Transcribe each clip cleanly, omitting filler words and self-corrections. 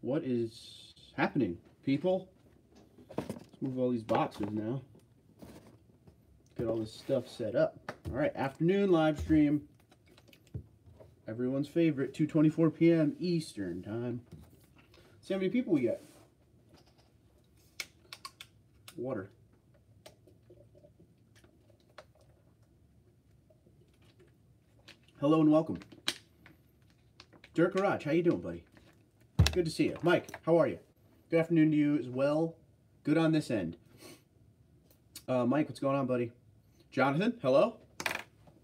What is happening, people? Let's move all these boxes now. Get all this stuff set up. All right, afternoon live stream. Everyone's favorite, 2:24 p.m. Eastern time. See how many people we get. Water. Hello and welcome. Dirk Garage, how you doing, buddy? Good to see you. Mike, how are you? Good afternoon to you as well. Good on this end. Mike, what's going on, buddy? Jonathan, hello?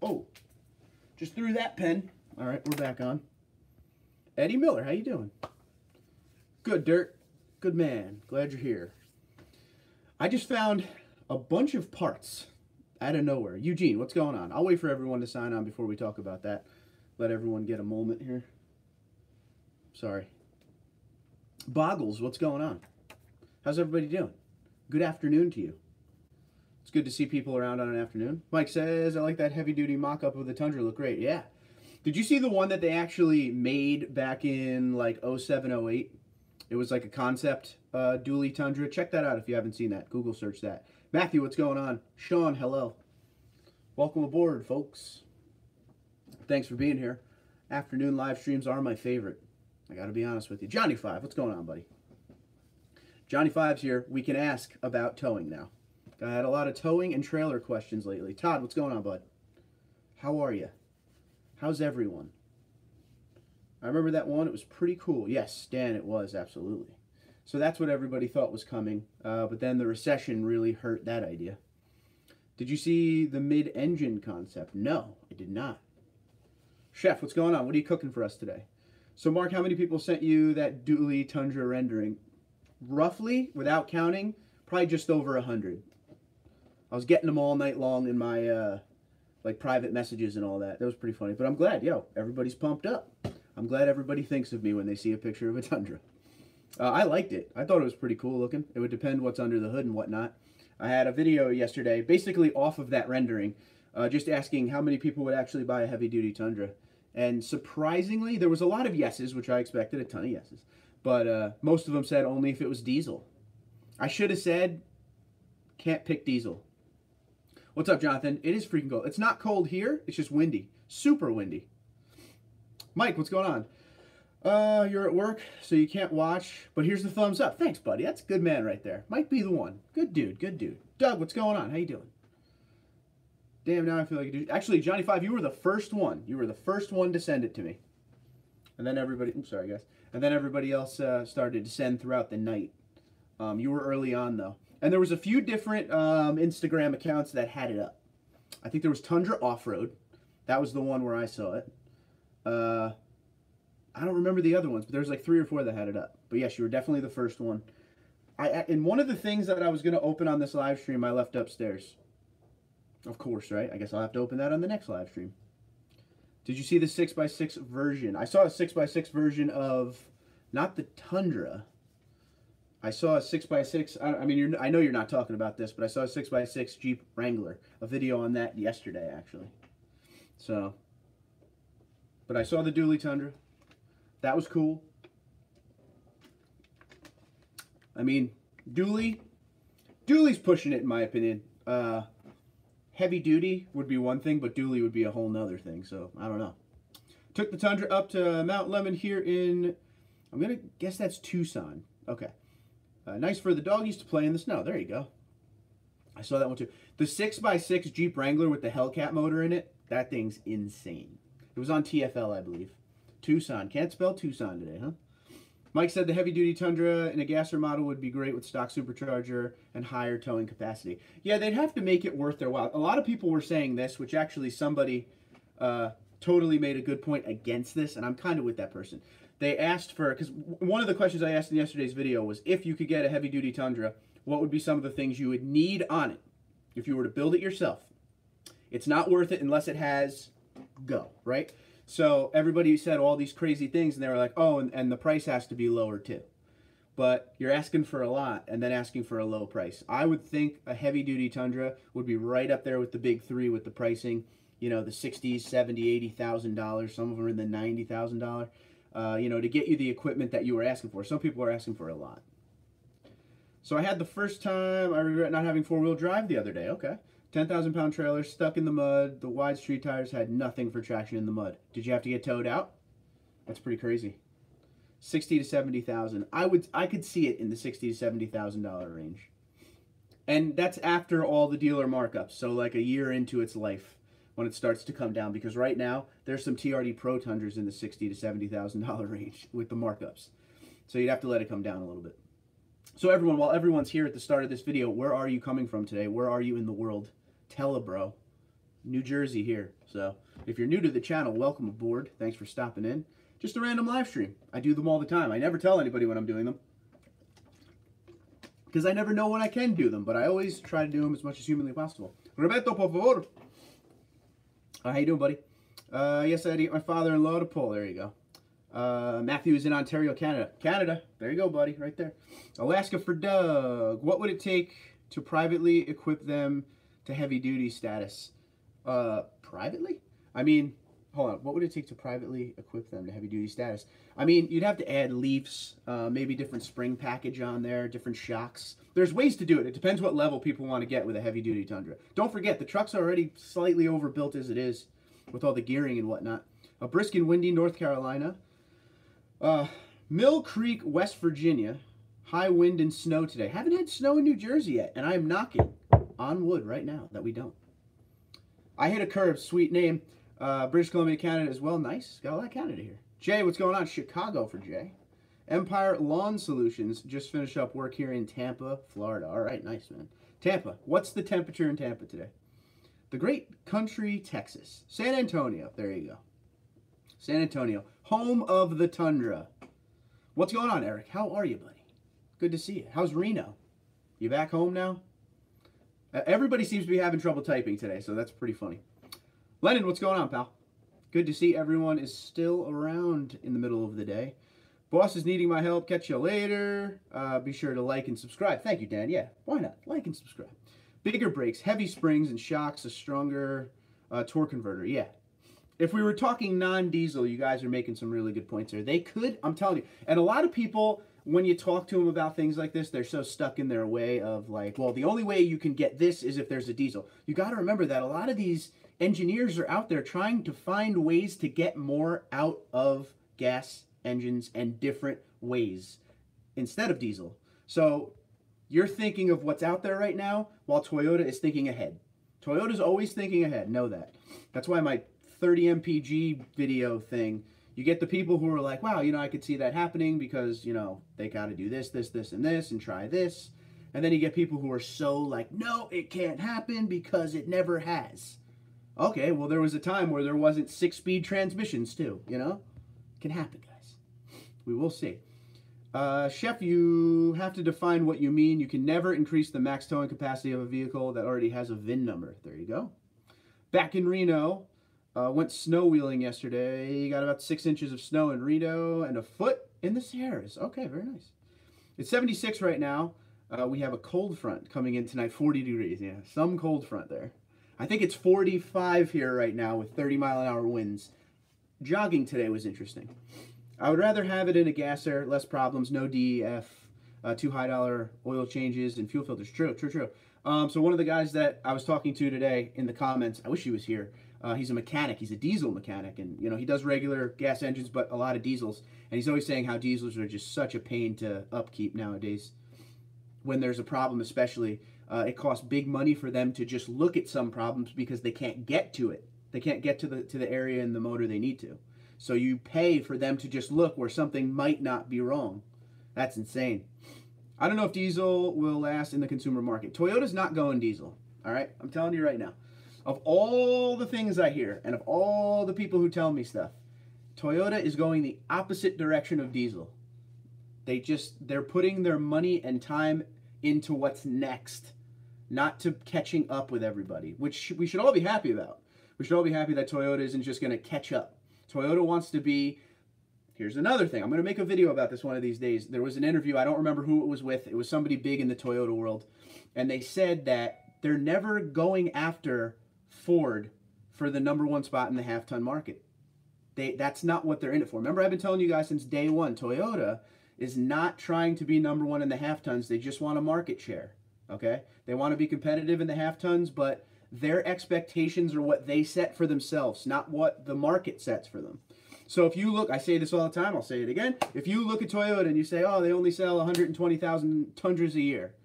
Oh, just threw that pen. All right, we're back on. Eddie Miller, how you doing? Good, Dirk. Good man. Glad you're here. I just found a bunch of parts out of nowhere. Eugene, what's going on? I'll wait for everyone to sign on before we talk about that. Let everyone get a moment here. Sorry. Boggles, what's going on? How's everybody doing? Good afternoon to you. It's good to see people around on an afternoon. Mike says, I like that heavy-duty mock-up of the Tundra. Look great. Yeah. Did you see the one that they actually made back in like 07, 08? It was like a concept dually Tundra. Check that out if you haven't seen that. Google search that. Matthew, what's going on? Sean, hello. Welcome aboard, folks. Thanks for being here. Afternoon live streams are my favorite. I got to be honest with you. Johnny 5, what's going on, buddy? Johnny 5's here. We can ask about towing now. I had a lot of towing and trailer questions lately. Todd, what's going on, bud? How are you? How's everyone? I remember that one. It was pretty cool. Yes, Dan, it was, absolutely. So that's what everybody thought was coming. But then the recession really hurt that idea. Did you see the mid-engine concept? No, I did not. Chef, what's going on? What are you cooking for us today? So, Mark, how many people sent you that dually Tundra rendering? Roughly, without counting, probably just over 100. I was getting them all night long in my like private messages and all that. That was pretty funny. But I'm glad, everybody's pumped up. I'm glad everybody thinks of me when they see a picture of a Tundra. I liked it. I thought it was pretty cool looking. It would depend what's under the hood and whatnot. I had a video yesterday, basically off of that rendering, just asking how many people would actually buy a heavy-duty Tundra. And surprisingly, there was a lot of yeses, which I expected, a ton of yeses. But most of them said only if it was diesel. I should have said, can't pick diesel. What's up, Jonathan? It is freaking cold. It's not cold here. It's just windy. Super windy. Mike, what's going on? You're at work, so you can't watch. But here's the thumbs up. Thanks, buddy. That's a good man right there. Might be the one. Good dude. Good dude. Doug, what's going on? How you doing? Damn, now I feel like a dude. Actually, Johnny 5, you were the first one. You were the first one to send it to me. And then everybody, I'm sorry, guys. And then everybody else started to send throughout the night. You were early on, though. And there was a few different Instagram accounts that had it up. I think there was Tundra Off-Road. That was the one where I saw it. I don't remember the other ones, but there was like 3 or 4 that had it up. But yes, you were definitely the first one. And one of the things that I was going to open on this live stream, I left upstairs. Of course, right? I guess I'll have to open that on the next live stream. Did you see the 6x6 version? I saw a 6x6 version of, not the Tundra. I saw a 6x6, I mean, I know you're not talking about this, but I saw a 6x6 Jeep Wrangler. A video on that yesterday, actually. So, but I saw the dually Tundra. That was cool. I mean, dually's pushing it in my opinion. Heavy duty would be one thing, but dually would be a whole nother thing, so I don't know. Took the Tundra up to Mount Lemon here in, I'm going to guess that's Tucson. Okay. Nice for the doggies to play in the snow. There you go. I saw that one too. The 6x6 Jeep Wrangler with the Hellcat motor in it, that thing's insane. It was on TFL, I believe. Tucson. Can't spell Tucson today, huh? Mike said the heavy-duty Tundra in a gasser model would be great with stock supercharger and higher towing capacity. Yeah, they'd have to make it worth their while. A lot of people were saying this, which actually somebody totally made a good point against this, and I'm kind of with that person. They asked for, because one of the questions I asked in yesterday's video was, if you could get a heavy-duty Tundra, what would be some of the things you would need on it if you were to build it yourself? It's not worth it unless it has go, right? So everybody said all these crazy things, and they were like, oh, and the price has to be lower too. But you're asking for a lot and then asking for a low price. I would think a heavy-duty Tundra would be right up there with the big three with the pricing. You know, the $60,000, $70,000, $80,000. Some of them are in the $90,000. you know, to get you the equipment that you were asking for. Some people are asking for a lot. So I had the first time, I regret not having four-wheel drive the other day. Okay. 10,000-pound trailer, stuck in the mud. The wide street tires had nothing for traction in the mud. Did you have to get towed out? That's pretty crazy. 60 to 70,000. I could see it in the 60 to $70,000 range. And that's after all the dealer markups. So like a year into its life when it starts to come down, because right now there's some TRD Pro Tundras in the 60 to $70,000 range with the markups. So you'd have to let it come down a little bit. So everyone, while everyone's here at the start of this video, where are you coming from today? Where are you in the world? Tell a bro. New Jersey here. So if you're new to the channel, welcome aboard. Thanks for stopping in. Just a random live stream. I do them all the time. I never tell anybody when I'm doing them, because I never know when I can do them, but I always try to do them as much as humanly possible. Roberto, por favor. How you doing, buddy? Yes, I had to get my father-in-law to pull. There you go. Matthew is in Ontario, Canada. Canada. There you go, buddy. Right there. Alaska for Doug. What would it take to privately equip them to heavy-duty status? Privately? I mean, hold on. What would it take to privately equip them to heavy-duty status? I mean, you'd have to add leafs, maybe different spring package on there, different shocks. There's ways to do it. It depends what level people want to get with a heavy-duty Tundra. Don't forget, the truck's already slightly overbuilt as it is with all the gearing and whatnot. A brisk and windy North Carolina. Mill Creek, West Virginia. High wind and snow today. Haven't had snow in New Jersey yet, and I am knocking on wood right now that we don't. I hit a curve. Sweet name. British Columbia, Canada as well. Nice. Got a lot of Canada here. Jay, what's going on? Chicago for Jay. Empire Lawn Solutions. Just finished up work here in Tampa, Florida. All right, nice, man. Tampa. What's the temperature in Tampa today? The Great Country, Texas. San Antonio. There you go. San Antonio. Home of the Tundra. What's going on, Eric? How are you, buddy? Good to see you. How's Reno? You back home now? Everybody seems to be having trouble typing today, so that's pretty funny. Lennon, what's going on, pal? Good to see everyone is still around in the middle of the day. Boss is needing my help. Catch you later. Be sure to like and subscribe. Thank you, Dan. Yeah, why not? Like and subscribe. Bigger brakes, heavy springs and shocks, a stronger torque converter. Yeah. If we were talking non-diesel, you guys are making some really good points there. They could, I'm telling you. And a lot of people, when you talk to them about things like this, they're so stuck in their way of like, well, the only way you can get this is if there's a diesel. You got to remember that a lot of these engineers are out there trying to find ways to get more out of gas engines and different ways instead of diesel. So you're thinking of what's out there right now while Toyota is thinking ahead. Toyota's always thinking ahead. Know that. That's why my 30 mpg video thing, you get the people who are like, wow, you know, I could see that happening because, you know, they got to do this, this, this, and this, and try this. And then you get people who are so like, no, it can't happen because it never has. Okay, well, there was a time where there wasn't 6-speed transmissions too, you know? It can happen, guys. We will see. Chef, you have to define what you mean. You can never increase the max towing capacity of a vehicle that already has a VIN number. There you go. Back in Reno, went snow wheeling yesterday. Got about 6 inches of snow in Reno and a foot in the Sierras. Okay, very nice. It's 76 right now. We have a cold front coming in tonight, 40 degrees. Yeah, some cold front there. I think it's 45 here right now with 30-mile-an-hour winds. Jogging today was interesting. I would rather have it in a gas air, less problems, no DEF, too high dollar oil changes and fuel filters. True. So one of the guys that I was talking to today in the comments, I wish he was here. He's a mechanic. He's a diesel mechanic, and you know he does regular gas engines, but a lot of diesels. And he's always saying how diesels are just such a pain to upkeep nowadays. When there's a problem, especially, it costs big money for them to just look at some problems because they can't get to it. They can't get to the area in the motor they need to. So you pay for them to just look where something might not be wrong. That's insane. I don't know if diesel will last in the consumer market. Toyota's not going diesel. All right, I'm telling you right now. Of all the things I hear, and of all the people who tell me stuff, Toyota is going the opposite direction of diesel. They're putting their money and time into what's next, not to catching up with everybody, which we should all be happy about. We should all be happy that Toyota isn't just going to catch up. Toyota wants to be, here's another thing. I'm going to make a video about this one of these days. There was an interview, I don't remember who it was with. It was somebody big in the Toyota world. And they said that they're never going after Ford for the #1 spot in the half-ton market. That's not what they're in it for. Remember, I've been telling you guys since day one, Toyota is not trying to be number one in the half tons. They just want a market share, okay? They want to be competitive in the half tons, but their expectations are what they set for themselves, not what the market sets for them. So if you look, I say this all the time, I'll say it again. If you look at Toyota and you say, oh, they only sell 120,000 Tundras a year.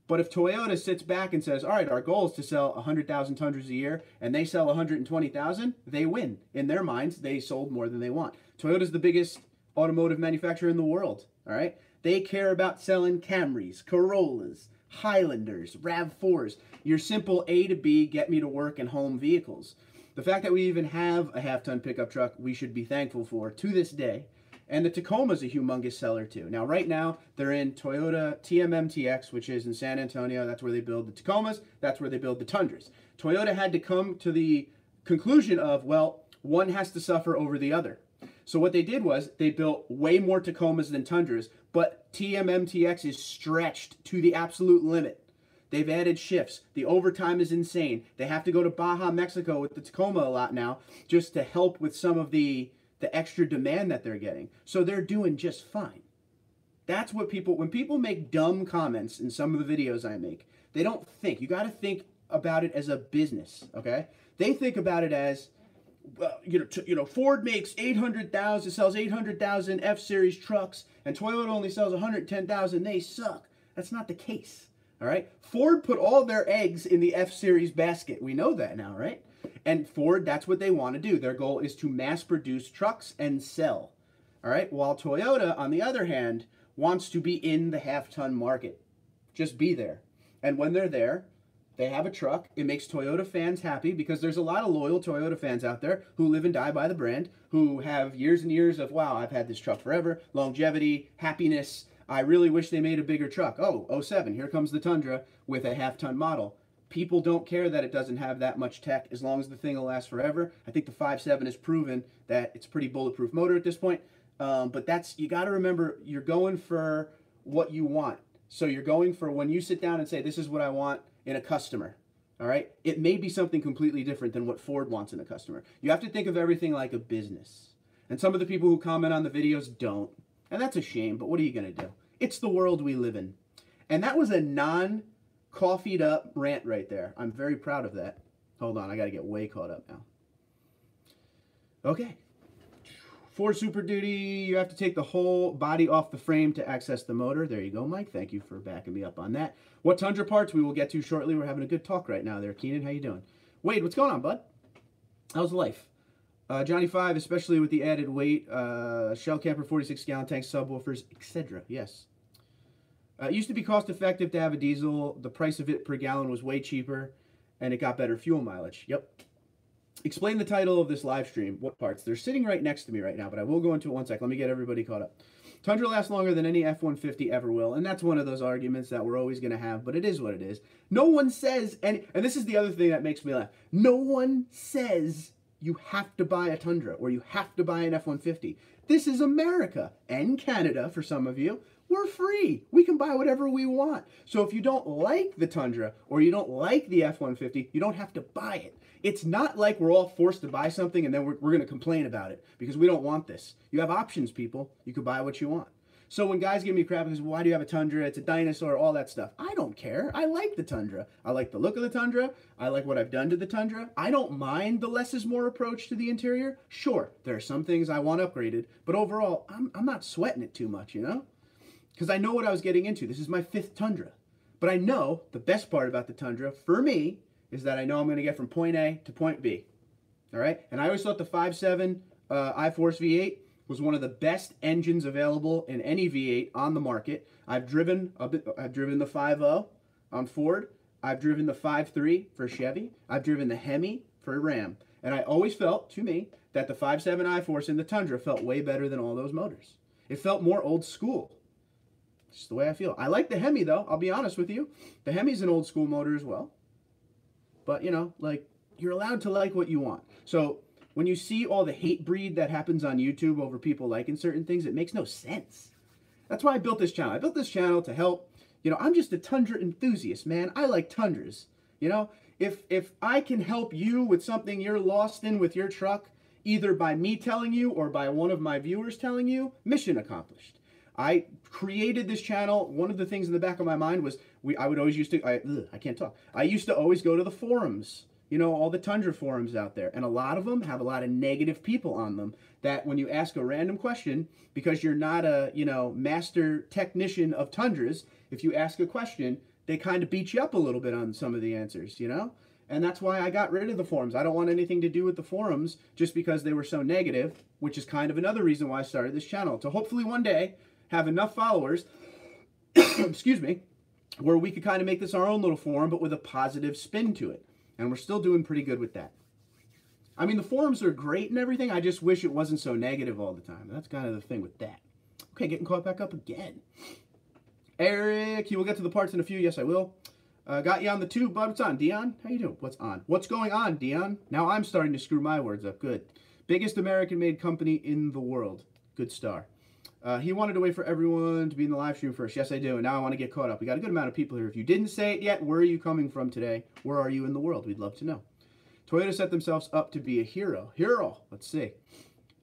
But if Toyota sits back and says, all right, our goal is to sell 100,000 Tundras a year, and they sell 120,000, they win. In their minds, they sold more than they want. Toyota's the biggest automotive manufacturer in the world, all right? They care about selling Camrys, Corollas, Highlanders, RAV4s, your simple A to B, get me to work and home vehicles. The fact that we even have a half-ton pickup truck, we should be thankful for to this day. And the Tacoma's a humongous seller too. Now, right now, they're in Toyota TMMTX, which is in San Antonio. That's where they build the Tacomas. That's where they build the Tundras. Toyota had to come to the conclusion of, well, one has to suffer over the other. So what they did was they built way more Tacomas than Tundras, but TMMTX is stretched to the absolute limit. They've added shifts. The overtime is insane. They have to go to Baja, Mexico with the Tacoma a lot now just to help with some of the extra demand that they're getting. So they're doing just fine. That's what when people make dumb comments in some of the videos I make, they don't think. You got to think about it as a business, okay? They think about it as, well, Ford makes 800,000, sells 800,000 F-Series trucks, and Toyota only sells 110,000. They suck. That's not the case. All right, Ford put all their eggs in the F-Series basket. We know that now, right? And Ford, that's what they want to do. Their goal is to mass produce trucks and sell. All right, while Toyota, on the other hand, wants to be in the half-ton market. Just be there. And when they're there, they have a truck. It makes Toyota fans happy because there's a lot of loyal Toyota fans out there who live and die by the brand, who have years and years of, wow, I've had this truck forever, longevity, happiness. I really wish they made a bigger truck. Oh, 07, here comes the Tundra with a half-ton model. People don't care that it doesn't have that much tech as long as the thing will last forever. I think the 5.7 has proven that it's a pretty bulletproof motor at this point. But you got to remember, you're going for what you want. So you're going for when you sit down and say, this is what I want in a customer. All right? It may be something completely different than what Ford wants in a customer. You have to think of everything like a business. And some of the people who comment on the videos don't. And that's a shame, but what are you going to do? It's the world we live in. And that was a non-coffeed up rant right there. I'm very proud of that. Hold on, I got to get way caught up now. Okay. For Super Duty, you have to take the whole body off the frame to access the motor. There you go, Mike. Thank you for backing me up on that. What Tundra parts we will get to shortly. We're having a good talk right now there. Keenan, how you doing? Wade, what's going on, bud? How's life? Johnny 5, especially with the added weight, shell camper, 46-gallon tank, subwoofers, etc. Yes. It used to be cost-effective to have a diesel. The price of it per gallon was way cheaper, and it got better fuel mileage. Yep. Explain the title of this live stream. What parts? They're sitting right next to me right now, but I will go into it one sec. Let me get everybody caught up. Tundra lasts longer than any F-150 ever will, and that's one of those arguments that we're always going to have, but it is what it is. No one says, and this is the other thing that makes me laugh, no one says you have to buy a Tundra or you have to buy an F-150. This is America and Canada for some of you. We're free. We can buy whatever we want. So if you don't like the Tundra or you don't like the F-150, you don't have to buy it. It's not like we're all forced to buy something and then we're going to complain about it because we don't want this. You have options, people. You can buy what you want. So when guys give me crap because, why do you have a Tundra? It's a dinosaur, all that stuff. I don't care. I like the Tundra. I like the look of the Tundra. I like what I've done to the Tundra. I don't mind the less is more approach to the interior. Sure, there are some things I want upgraded, but overall, I'm not sweating it too much, you know? Because I know what I was getting into. This is my 5th Tundra. But I know the best part about the Tundra, for me, is that I know I'm going to get from point A to point B. All right? And I always thought the 5.7 iForce V8 was one of the best engines available in any V8 on the market. I've driven the 5.0 on Ford. I've driven the 5.3 for Chevy. I've driven the Hemi for Ram. And I always felt, to me, that the 5.7 iForce in the Tundra felt way better than all those motors. It felt more old school. It's just the way I feel. I like the Hemi, though. I'll be honest with you. The Hemi's an old school motor as well. But, you know, like, you're allowed to like what you want. So when you see all the hate breed that happens on YouTube over people liking certain things, it makes no sense. That's why I built this channel. I built this channel to help. You know, I'm just a Tundra enthusiast, man. I like Tundras. You know, if I can help you with something you're lost in with your truck, either by me telling you or by one of my viewers telling you, mission accomplished. I created this channel. One of the things in the back of my mind was I would always used to, I can't talk. I used to always go to the forums, you know, all the Tundra forums out there. And a lot of them have a lot of negative people on them that when you ask a random question, because you're not a, you know, master technician of Tundras, if you ask a question, they kind of beat you up a little bit on some of the answers, you know? And that's why I got rid of the forums. I don't want anything to do with the forums just because they were so negative, which is kind of another reason why I started this channel. To hopefully one day have enough followers, excuse me, where we could kind of make this our own little forum, but with a positive spin to it. And we're still doing pretty good with that. I mean, the forums are great and everything. I just wish it wasn't so negative all the time. That's kind of the thing with that. Okay, getting caught back up again. Eric, you will get to the parts in a few. Yes, I will. Got you on the tube, bud. What's on, Dion? How you doing? What's on? What's going on, Dion? Now I'm starting to screw my words up. Good. Biggest American-made company in the world. Good star. He wanted to wait for everyone to be in the live stream first. Yes, I do. And now I want to get caught up. We got a good amount of people here. If you didn't say it yet, where are you coming from today? Where are you in the world? We'd love to know. Toyota set themselves up to be a hero. Hero. Let's see.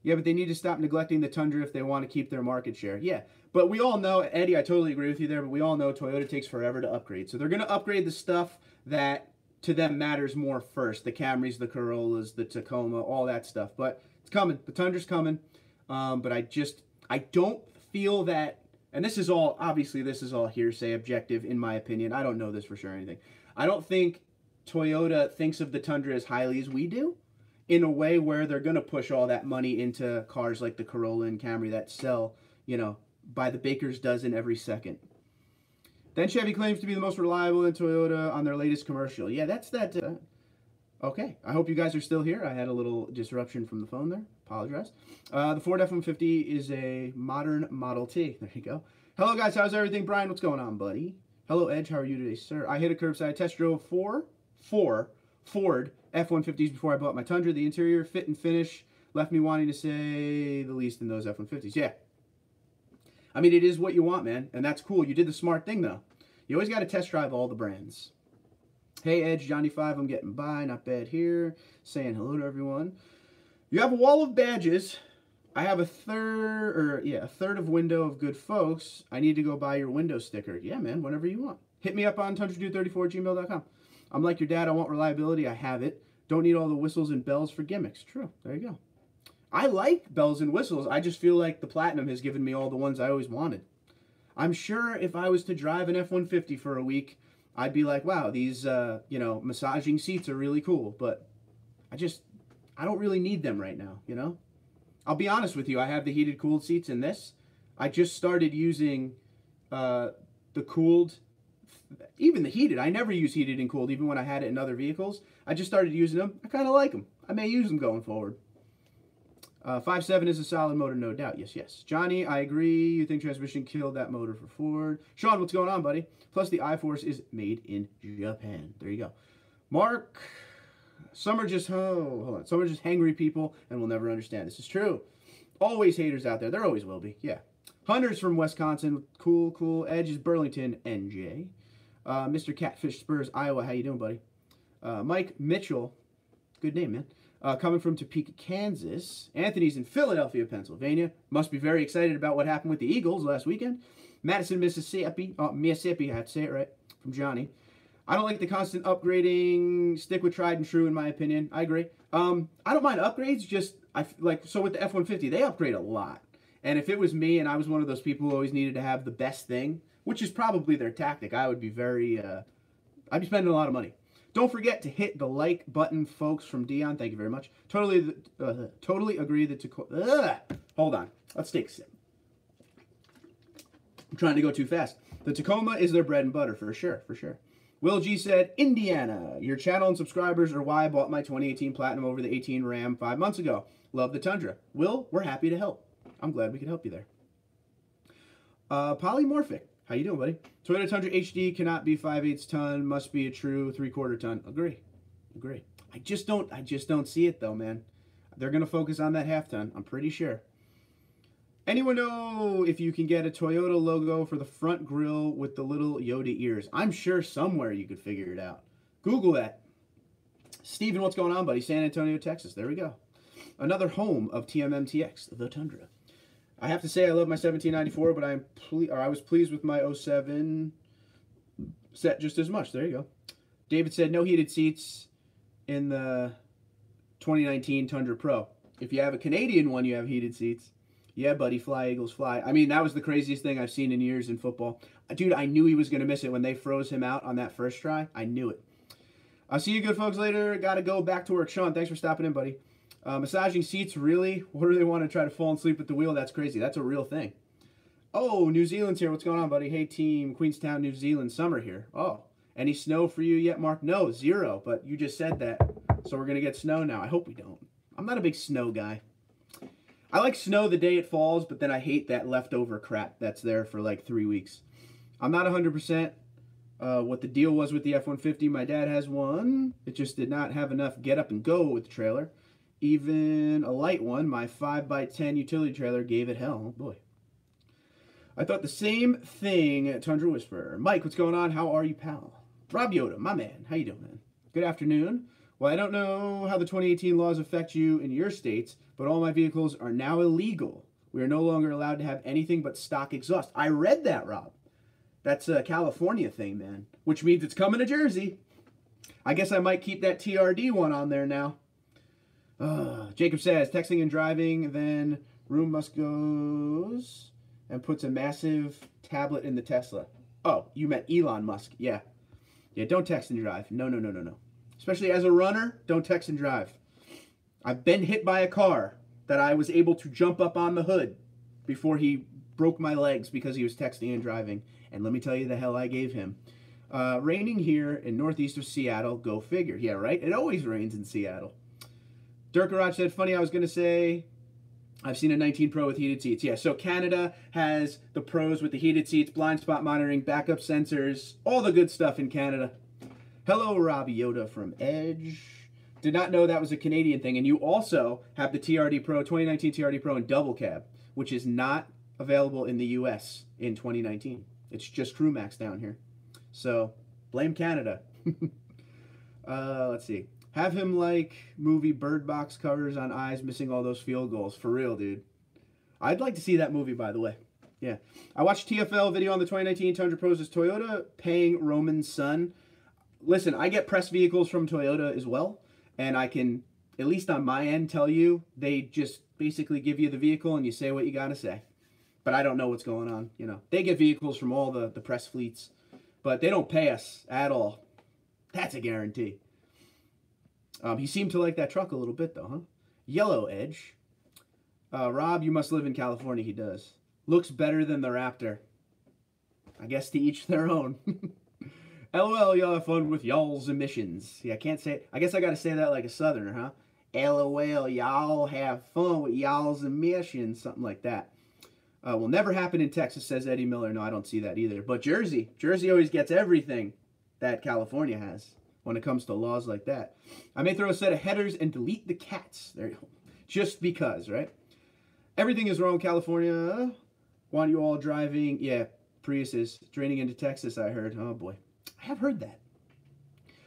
Yeah, but they need to stop neglecting the Tundra if they want to keep their market share. Yeah, but we all know, Eddie, I totally agree with you there, but we all know Toyota takes forever to upgrade. So they're going to upgrade the stuff that to them matters more first. The Camrys, the Corollas, the Tacoma, all that stuff. But it's coming. The Tundra's coming. But I don't feel that, and this is all, obviously this is all hearsay, objective, in my opinion. I don't know this for sure or anything. I don't think Toyota thinks of the Tundra as highly as we do, in a way where they're going to push all that money into cars like the Corolla and Camry that sell, you know, by the baker's dozen every second. Then Chevy claims to be the most reliable in Toyota on their latest commercial. Yeah, that's that. Okay, I hope you guys are still here. I had a little disruption from the phone there. Apologize. The Ford F-150 is a modern Model T. There you go. Hello, guys. How's everything? Brian, what's going on, buddy? Hello, Edge. How are you today, sir? I hit a curbside test drove four Ford F-150s before I bought my Tundra. The interior, fit and finish left me wanting to say the least in those F-150s. Yeah. I mean, it is what you want, man. And that's cool. You did the smart thing, though. You always got to test drive all the brands. Hey, Edge, Johnny 5, I'm getting by. Not bad here. Saying hello to everyone. You have a wall of badges. I have a third of window of good folks. I need to go buy your window sticker. Yeah, man, whenever you want. Hit me up on TundraDude34@gmail.com. I'm like your dad. I want reliability. I have it. Don't need all the whistles and bells for gimmicks. True. There you go. I like bells and whistles. I just feel like the Platinum has given me all the ones I always wanted. I'm sure if I was to drive an F-150 for a week, I'd be like, wow, these, you know, massaging seats are really cool. But I don't really need them right now, you know? I'll be honest with you. I have the heated, cooled seats in this. I just started using the cooled, even the heated. I never use heated and cooled, even when I had it in other vehicles. I just started using them. I kind of like them. I may use them going forward. 5.7 is a solid motor, no doubt. Yes, yes. Johnny, I agree. You think transmission killed that motor for Ford. Sean, what's going on, buddy? Plus, the iForce is made in Japan. There you go. Mark, some are just, hold on. Some are just hangry people and will never understand. This is true. Always haters out there. There always will be. Yeah. Hunter's from Wisconsin. Cool, cool. Edge is Burlington, NJ. Mr. Catfish Spurs, Iowa. How you doing, buddy? Mike Mitchell. Good name, man. Coming from Topeka, Kansas. Anthony's in Philadelphia, Pennsylvania. Must be very excited about what happened with the Eagles last weekend. Madison, Mississippi. Oh, Mississippi, I have to say it right. From Johnny. I don't like the constant upgrading. Stick with tried and true, in my opinion. I agree. I don't mind upgrades. Just, so with the F-150, they upgrade a lot. And if it was me and I was one of those people who always needed to have the best thing, which is probably their tactic, I would be very, I'd be spending a lot of money. Don't forget to hit the like button, folks, from Dion. Thank you very much. Totally agree that hold on. Let's take a sip. I'm trying to go too fast. The Tacoma is their bread and butter, for sure, for sure. Will G said, Indiana, your channel and subscribers are why I bought my 2018 Platinum over the 18 Ram 5 months ago. Love the Tundra. Will, we're happy to help. I'm glad we could help you there. Polymorphic. How you doing, buddy? Toyota Tundra HD cannot be 5/8 ton. Must be a true 3/4 ton. Agree. Agree. I just don't see it though, man. They're gonna focus on that half ton. I'm pretty sure. Anyone know if you can get a Toyota logo for the front grille with the little Yoda ears? I'm sure somewhere you could figure it out. Google that. Steven, what's going on, buddy? San Antonio, Texas. There we go. another home of TMMTX, the Tundra. I have to say I love my 1794, but I was pleased with my 07 set just as much. There you go. David said no heated seats in the 2019 Tundra Pro. If you have a Canadian one, you have heated seats. Yeah, buddy, fly, Eagles, fly. I mean, that was the craziest thing I've seen in years in football. Dude, I knew he was going to miss it when they froze him out on that first try. I knew it. I'll see you good folks later. Got to go back to work. Sean, thanks for stopping in, buddy. Massaging seats, really? What do they want to try to fall asleep at the wheel? That's crazy. That's a real thing. Oh, New Zealand's here. What's going on, buddy? Hey, team, Queenstown, New Zealand, summer here. Oh, any snow for you yet, Mark? No, 0, but you just said that. So we're going to get snow now. I hope we don't. I'm not a big snow guy. I like snow the day it falls, but then I hate that leftover crap that's there for like 3 weeks. I'm not 100% what the deal was with the F-150. My dad has one. It just did not have enough get up and go with the trailer. Even a light one, my 5x10 utility trailer, gave it hell. Oh boy. I thought the same thing at Tundra Whisperer. Mike, what's going on? How are you, pal? Rob Yoda, my man. How you doing, man? Good afternoon. Well, I don't know how the 2018 laws affect you in your states, but all my vehicles are now illegal. We are no longer allowed to have anything but stock exhaust. I read that, Rob. That's a California thing, man, which means it's coming to Jersey. I guess I might keep that TRD one on there now. Jacob says, texting and driving, then room must goes and puts a massive tablet in the Tesla. Oh, you meant Elon Musk. Yeah. Yeah, don't text and drive. No, no, no, no, no. Especially as a runner, don't text and drive. I've been hit by a car that I was able to jump up on the hood before he broke my legs because he was texting and driving. And let me tell you the hell I gave him. Raining here in northeast of Seattle, go figure. Yeah, right? It always rains in Seattle. Dirk Garage said, funny, I was going to say, I've seen a 19 Pro with heated seats. Yeah, so Canada has the Pros with the heated seats, blind spot monitoring, backup sensors, all the good stuff in Canada. Hello, Robbie Yoda from Edge. Did not know that was a Canadian thing. And you also have the TRD Pro, 2019 TRD Pro in double cab, which is not available in the U.S. in 2019. It's just Crew Max down here. So, blame Canada. Let's see. Have him like movie Bird Box covers on eyes missing all those field goals. For real, dude. I'd like to see that movie, by the way. Yeah. I watched TFL video on the 2019 Tundra Pros. Is Toyota paying Roman's son? Listen, I get press vehicles from Toyota as well. And I can, at least on my end, tell you, they just basically give you the vehicle and you say what you got to say. But I don't know what's going on, you know. They get vehicles from all the press fleets. But they don't pay us at all. That's a guarantee. He seemed to like that truck a little bit, though, huh? Yellow Edge. Rob, you must live in California. He does. Looks better than the Raptor. I guess to each their own. LOL, y'all have fun with y'all's emissions. Yeah, I can't say it. I guess I got to say that like a Southerner, huh? LOL, y'all have fun with y'all's emissions. Something like that. Will never happen in Texas, says Eddie Miller. No, I don't see that either. But Jersey always gets everything that California has when it comes to laws like that. I may throw a set of headers and delete the cats. There you go. Just because, right? Everything is wrong, California. Want you all driving? Yeah, Priuses. Draining into Texas, I heard. Oh, boy. I have heard that.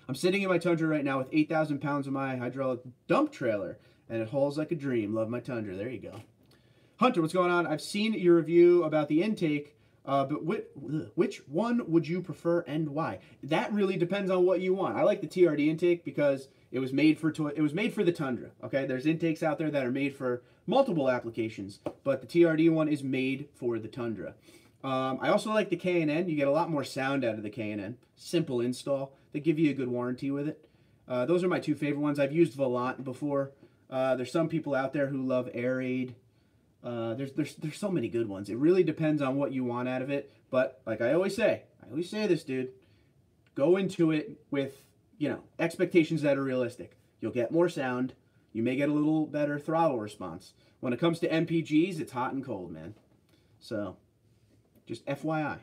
I'm sitting in my Tundra right now with 8,000 pounds of my hydraulic dump trailer, and it hauls like a dream. Love my Tundra. There you go. Hunter, what's going on? I've seen your review about the intake, but which one would you prefer and why? That really depends on what you want. I like the TRD intake because it was made for the Tundra. Okay, there's intakes out there that are made for multiple applications, but the TRD one is made for the Tundra. I also like the K&N. You get a lot more sound out of the K&N. Simple install. They give you a good warranty with it. Those are my two favorite ones. I've used Volant before. There's some people out there who love Air Aid. There's so many good ones. It really depends on what you want out of it. But like I always say this, dude, go into it with, you know, expectations that are realistic. You'll get more sound. You may get a little better throttle response. When it comes to MPGs, it's hot and cold, man. So, just FYI.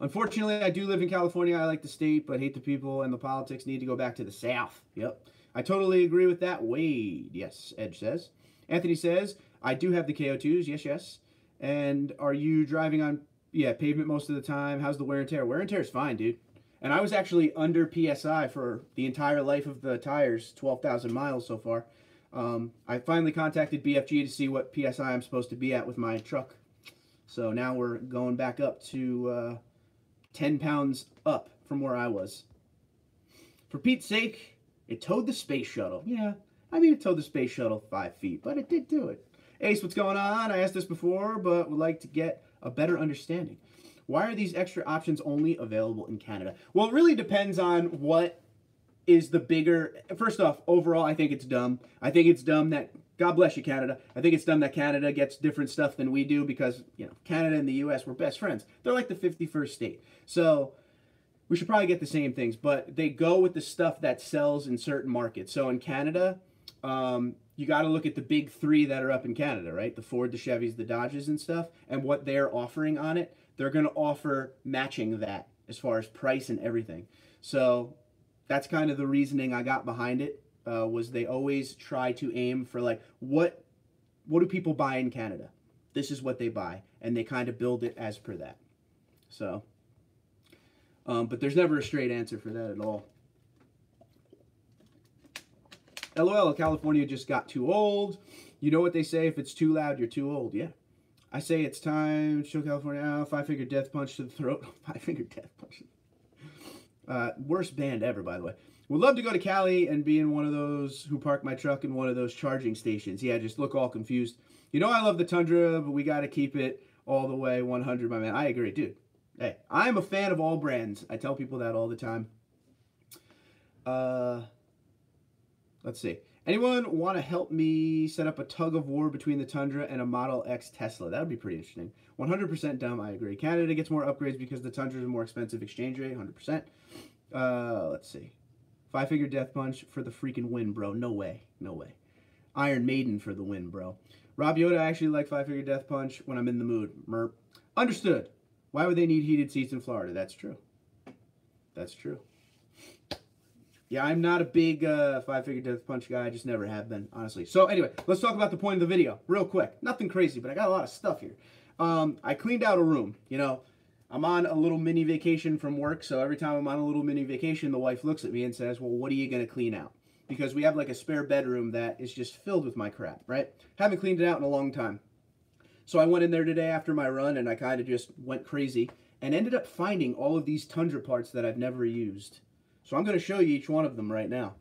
Unfortunately, I do live in California. I like the state, but hate the people, and the politics need to go back to the South. Yep. I totally agree with that. Wade. Yes, Edge says. Anthony says, I do have the KO2s. Yes, yes. And are you driving on, pavement most of the time? How's the wear and tear? Wear and tear is fine, dude. And I was actually under PSI for the entire life of the tires, 12,000 miles so far. I finally contacted BFG to see what PSI I'm supposed to be at with my truck. So now we're going back up to 10 pounds up from where I was. For Pete's sake, it towed the space shuttle. Yeah, I mean, it towed the space shuttle 5 feet, but it did do it. Ace, what's going on? I asked this before, but would like to get a better understanding. Why are these extra options only available in Canada? Well, it really depends on what is the bigger... First off, overall, I think it's dumb. I think it's dumb that... God bless you, Canada. I think it's dumb that Canada gets different stuff than we do because, you know, Canada and the U.S., we're best friends. They're like the 51st state. So we should probably get the same things, but they go with the stuff that sells in certain markets. So in Canada, you got to look at the big three that are up in Canada, right? The Ford, the Chevys, the Dodges and stuff, and what they're offering on it. They're going to offer matching that as far as price and everything. So that's kind of the reasoning I got behind it, was they always try to aim for, like, what do people buy in Canada? This is what they buy, and they kind of build it as per that. So, but there's never a straight answer for that at all. LOL, California just got too old. You know what they say, if it's too loud, you're too old. Yeah. I say it's time to show California out. 5-finger death punch to the throat. 5-finger death punch. Worst band ever, by the way. Would love to go to Cali and be in one of those who park my truck in one of those charging stations. Yeah, just look all confused. You know I love the Tundra, but we got to keep it all the way 100, my man. I agree, dude. Hey, I'm a fan of all brands. I tell people that all the time. Let's see. Anyone want to help me set up a tug of war between the Tundra and a Model X Tesla? That would be pretty interesting. 100% dumb, I agree. Canada gets more upgrades because the Tundra is a more expensive exchange rate, 100%. Let's see. 5-finger death punch for the freaking win, bro. No way. No way. Iron Maiden for the win, bro. Rob Yoda, I actually like 5-finger death punch when I'm in the mood. Merp. Understood. Why would they need heated seats in Florida? That's true. That's true. Yeah, I'm not a big 5-finger death punch guy. I just never have been, honestly. So anyway, let's talk about the point of the video real quick. Nothing crazy, but I got a lot of stuff here. I cleaned out a room. You know, I'm on a little mini vacation from work, so every time I'm on a little mini vacation, the wife looks at me and says, well, what are you going to clean out? Because we have like a spare bedroom that is just filled with my crap, right? Haven't cleaned it out in a long time. So I went in there today after my run, and I kind of just went crazy and ended up finding all of these Tundra parts that I've never used. So I'm going to show you each one of them right now.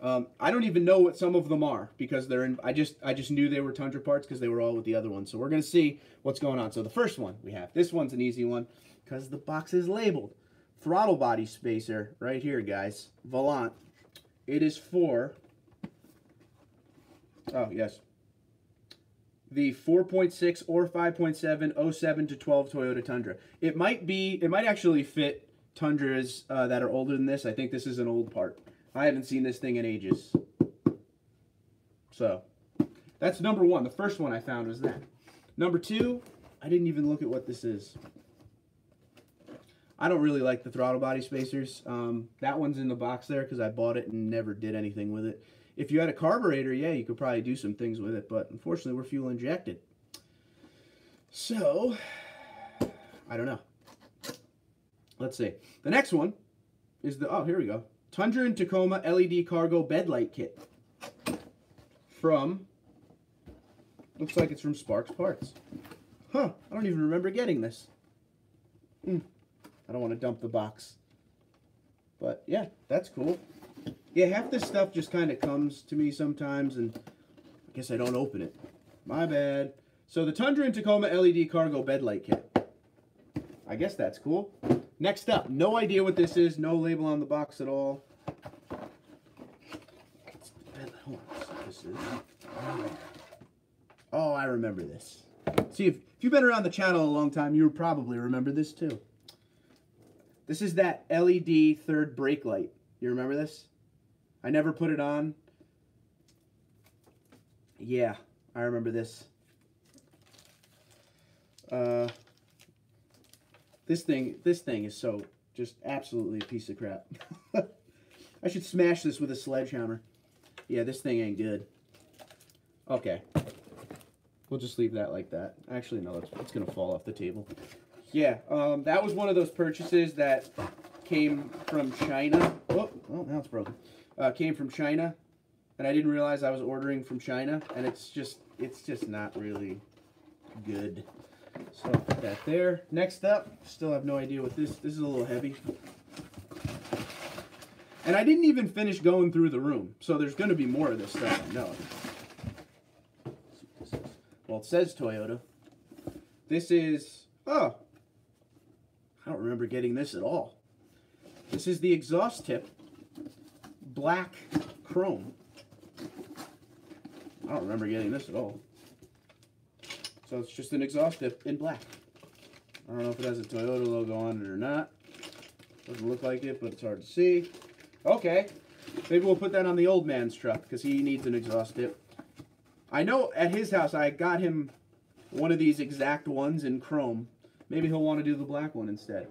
I don't even know what some of them are because they're in. I just knew they were Tundra parts because they were all with the other ones. So we're going to see what's going on. So the first one we have. This one's an easy one because the box is labeled. Throttle body spacer right here, guys. Volant. It is for, oh, yes, the 4.6 or 5.7 07 to 12 Toyota Tundra. It might actually fit Tundras that are older than this. I think this is an old part. I haven't seen this thing in ages. So, that's number one. The first one I found was that. Number two, I didn't even look at what this is. I don't really like the throttle body spacers. That one's in the box there because I bought it and never did anything with it. If you had a carburetor, yeah, you could probably do some things with it, but unfortunately we're fuel injected. So, I don't know. Let's see. The next one is the, oh, here we go. Tundra and Tacoma LED cargo bed light kit. From, looks like it's from Sparks Parts. Huh, I don't even remember getting this. I don't want to dump the box. But yeah, that's cool. Yeah, half this stuff just kind of comes to me sometimes, and I guess I don't open it. My bad. So the Tundra and Tacoma LED cargo bed light kit. I guess that's cool. Next up, no idea what this is. No label on the box at all. Oh, I remember this. See, if you've been around the channel a long time, you probably remember this too. This is that LED third brake light. You remember this? I never put it on. Yeah, I remember this. This thing is so just absolutely a piece of crap. I should smash this with a sledgehammer. Yeah, this thing ain't good. Okay. We'll just leave that like that. Actually, no, it's going to fall off the table. Yeah, that was one of those purchases that came from China. Oh, now it's broken. Came from China. and I didn't realize I was ordering from China, and it's just not really good. So I'll put that there. Next up, still have no idea what this is a little heavy. And I didn't even finish going through the room, so there's going to be more of this stuff, I know. Well, it says Toyota. This is, oh, I don't remember getting this at all. This is the exhaust tip, black chrome. I don't remember getting this at all. So it's just an exhaust tip in black. I don't know if it has a Toyota logo on it or not. Doesn't look like it, but it's hard to see. Okay, maybe we'll put that on the old man's truck because he needs an exhaust tip. I know at his house I got him one of these exact ones in chrome. Maybe he'll want to do the black one instead.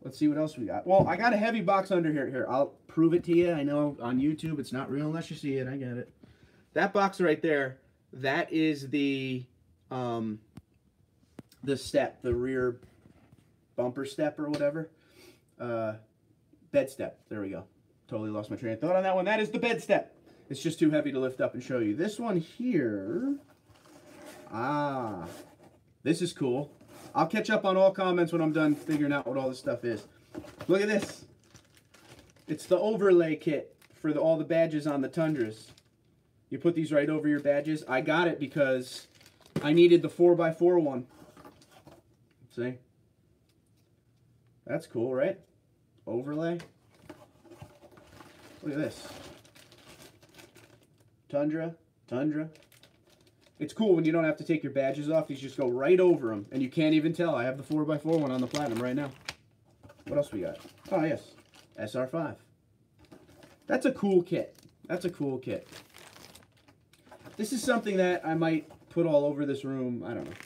Let's see what else we got. Well, I got a heavy box under here. Here, I'll prove it to you. I know on YouTube it's not real unless you see it. I get it. That box right there, that is the step, the rear bumper step or whatever. Bed step. There we go. Totally lost my train of thought on that one. That is the bed step. It's just too heavy to lift up and show you. This one here. Ah. This is cool. I'll catch up on all comments when I'm done figuring out what all this stuff is. Look at this. It's the overlay kit for all the badges on the Tundras. You put these right over your badges. I got it because I needed the 4x4 one. See? That's cool, right? Overlay. Look at this. Tundra. It's cool when you don't have to take your badges off. These just go right over them, and you can't even tell. I have the 4x4 one on the Platinum right now. What else we got? Oh, yes. SR5. That's a cool kit. That's a cool kit. This is something that I might put all over this room. I don't know.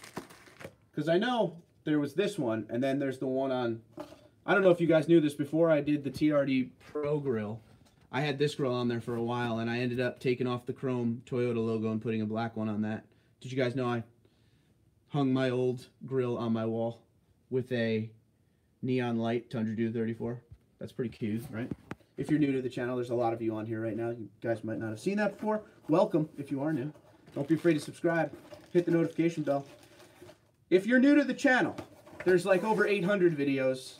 Because I know there was this one, and then there's the one on... I don't know if you guys knew this. Before I did the TRD Pro grill, I had this grill on there for a while, and I ended up taking off the chrome Toyota logo and putting a black one on that. Did you guys know I hung my old grill on my wall with a neon light TundraDude34? That's pretty cute, right? If you're new to the channel, there's a lot of you on here right now. You guys might not have seen that before. Welcome if you are new. Don't be afraid to subscribe. Hit the notification bell. If you're new to the channel, there's like over 800 videos.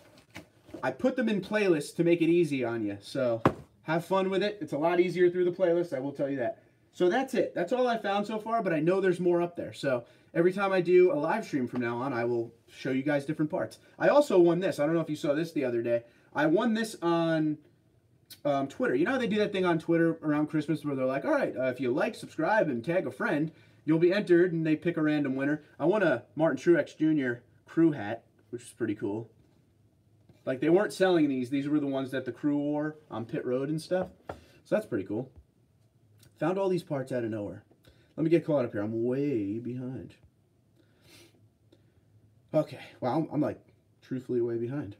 I put them in playlists to make it easy on you, so have fun with it. It's a lot easier through the playlist, I will tell you that. So that's it. That's all I found so far, but I know there's more up there. So every time I do a live stream from now on, I will show you guys different parts. I also won this. I don't know if you saw this the other day. I won this on Twitter. You know how they do that thing on Twitter around Christmas where they're like, all right, if you like, subscribe, and tag a friend, you'll be entered, and they pick a random winner. I won a Martin Truex Jr. crew hat, which is pretty cool. Like, they weren't selling these. These were the ones that the crew wore on pit road and stuff. So that's pretty cool. Found all these parts out of nowhere. Let me get caught up here. I'm way behind. Okay. Well, I'm like, truthfully way behind.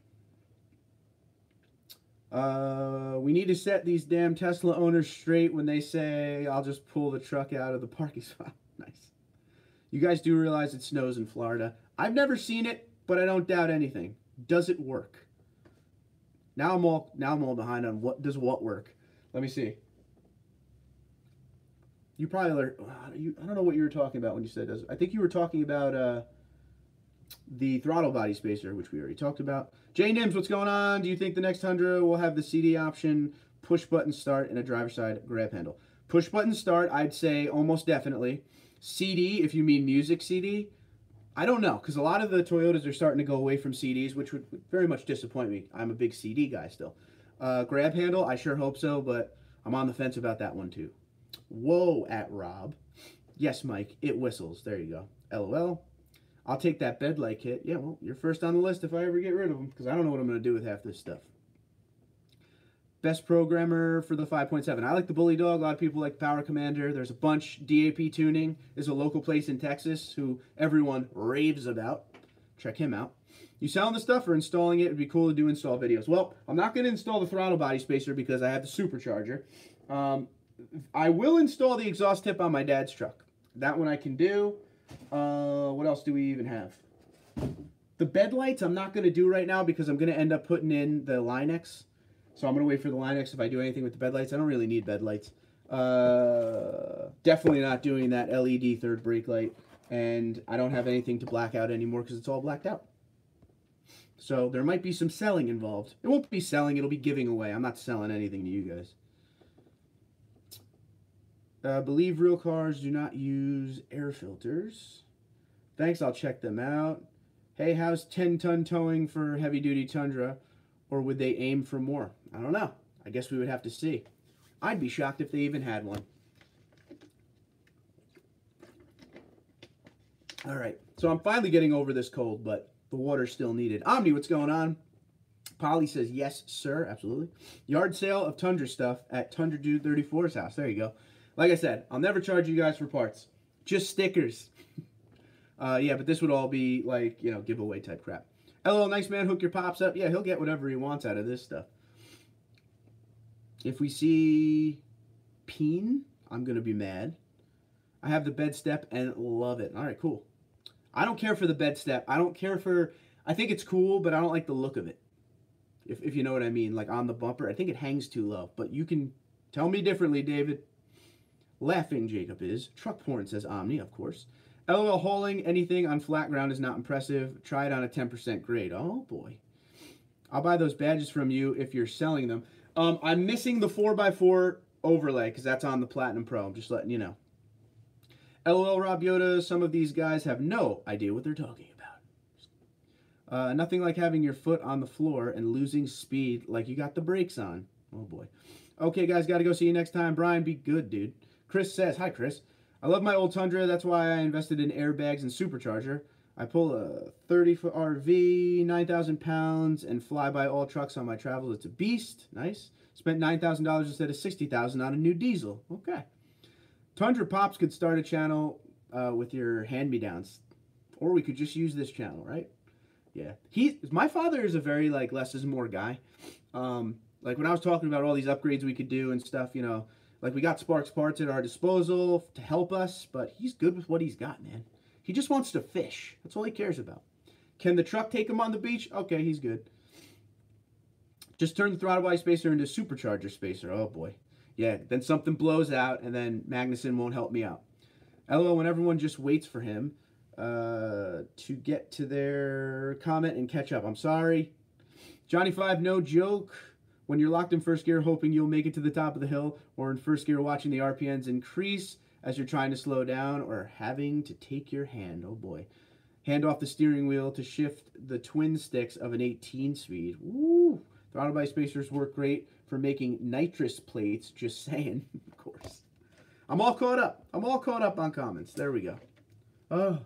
We need to set these damn Tesla owners straight when they say, I'll just pull the truck out of the parking spot. Nice. You guys do realize it snows in Florida. I've never seen it, but I don't doubt anything. Does it work? Now I'm all behind on what work. Let me see. You probably I don't know what you were talking about when you said this. I think you were talking about the throttle body spacer, which we already talked about. Jay Nims, what's going on? Do you think the next Tundra will have the CD option, push button start, and a driver's side grab handle? Push button start, I'd say almost definitely. CD, if you mean music CD, I don't know, because a lot of the Toyotas are starting to go away from CDs, which would very much disappoint me. I'm a big CD guy still. Grab handle, I sure hope so, but I'm on the fence about that one too. Whoa, at Rob. Yes, Mike, it whistles. There you go. LOL. I'll take that bed light kit. Yeah, well, you're first on the list if I ever get rid of them, because I don't know what I'm going to do with half this stuff. Best programmer for the 5.7. I like the Bully Dog. A lot of people like Power Commander. There's a bunch. DAP Tuning is a local place in Texas who everyone raves about. Check him out. You selling the stuff or installing it? It'd be cool to do install videos. Well, I'm not going to install the throttle body spacer because I have the supercharger. I will install the exhaust tip on my dad's truck. That one I can do. What else do we even have? The bed lights I'm not going to do right now because I'm going to end up putting in the Line-X. So I'm going to wait for the Line-X if I do anything with the bed lights. I don't really need bed lights. Definitely not doing that LED third brake light. And I don't have anything to black out anymore because it's all blacked out. So there might be some selling involved. It won't be selling, it'll be giving away. I'm not selling anything to you guys. Believe real cars do not use air filters. Thanks, I'll check them out. Hey, how's 10-ton towing for heavy-duty Tundra? Or would they aim for more? I don't know. I guess we would have to see. I'd be shocked if they even had one. All right, so I'm finally getting over this cold, but the water's still needed. Omni, what's going on? Polly says, yes, sir, absolutely. Yard sale of Tundra stuff at TundraDude34's house. There you go. Like I said, I'll never charge you guys for parts. Just stickers. Yeah, but this would all be like, you know, giveaway type crap. LOL, nice man, hook your pops up. Yeah, he'll get whatever he wants out of this stuff. If we see Peen, I'm going to be mad. I have the bed step and love it. All right, cool. I don't care for the bed step. I don't care for, I think it's cool, but I don't like the look of it. If you know what I mean, like on the bumper. I think it hangs too low, but you can tell me differently, David. Laughing Jacob is. Truck porn, says Omni, of course. LOL, hauling anything on flat ground is not impressive. Try it on a 10% grade. Oh, boy. I'll buy those badges from you if you're selling them. I'm missing the 4x4 overlay because that's on the Platinum Pro. I'm just letting you know. LOL, Rob Yoda, some of these guys have no idea what they're talking about. Nothing like having your foot on the floor and losing speed like you got the brakes on. Oh, boy. Okay, guys, got to go. See you next time. Brian, be good, dude. Chris says, hi, Chris. I love my old Tundra. That's why I invested in airbags and supercharger. I pull a 30-foot RV, 9,000 pounds, and fly by all trucks on my travels. It's a beast. Nice. Spent $9,000 instead of $60,000 on a new diesel. Okay. Tundra Pops could start a channel with your hand-me-downs. Or we could just use this channel, right? Yeah. My father is a very, like, less is more guy. Like, when I was talking about all these upgrades we could do and stuff, you know, like, we got Sparks parts at our disposal to help us, but he's good with what he's got, man. He just wants to fish. That's all he cares about. Can the truck take him on the beach? Okay, he's good. Just turn the throttle body spacer into supercharger spacer. Oh, boy. Yeah, then something blows out, and then Magnuson won't help me out. LOL, when everyone just waits for him to get to their comment and catch up. I'm sorry. Johnny5, no joke. When you're locked in first gear hoping you'll make it to the top of the hill, or in first gear watching the RPMs increase as you're trying to slow down, or having to take your hand, oh boy, hand off the steering wheel to shift the twin sticks of an 18-speed. Woo! Throttle body spacers work great for making nitrous plates, just saying, of course. I'm all caught up. I'm all caught up on comments. There we go. Oh.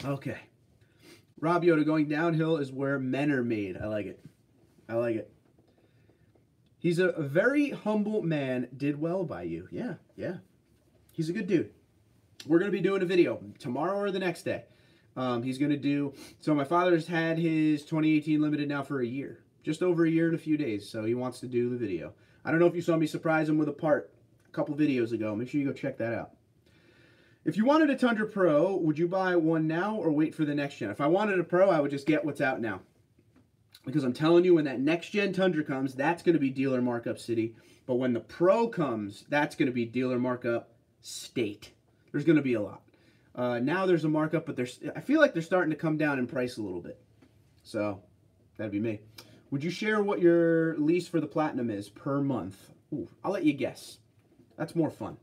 Okay. Rob Yoda, going downhill is where men are made. I like it. I like it. He's a very humble man. Did well by you. Yeah, yeah. He's a good dude. We're going to be doing a video tomorrow or the next day. He's going to do... So my father's had his 2018 Limited now for a year. Just over a year and a few days. So he wants to do the video. I don't know if you saw me surprise him with a part a couple videos ago. Make sure you go check that out. If you wanted a Tundra Pro, would you buy one now or wait for the next gen? If I wanted a Pro, I would just get what's out now. Because I'm telling you, when that next gen Tundra comes, that's going to be dealer markup city. But when the Pro comes, that's going to be dealer markup state. There's going to be a lot. Now there's a markup, but I feel like they're starting to come down in price a little bit. So, that'd be me. Would you share what your lease for the Platinum is per month? Ooh, I'll let you guess. That's more fun.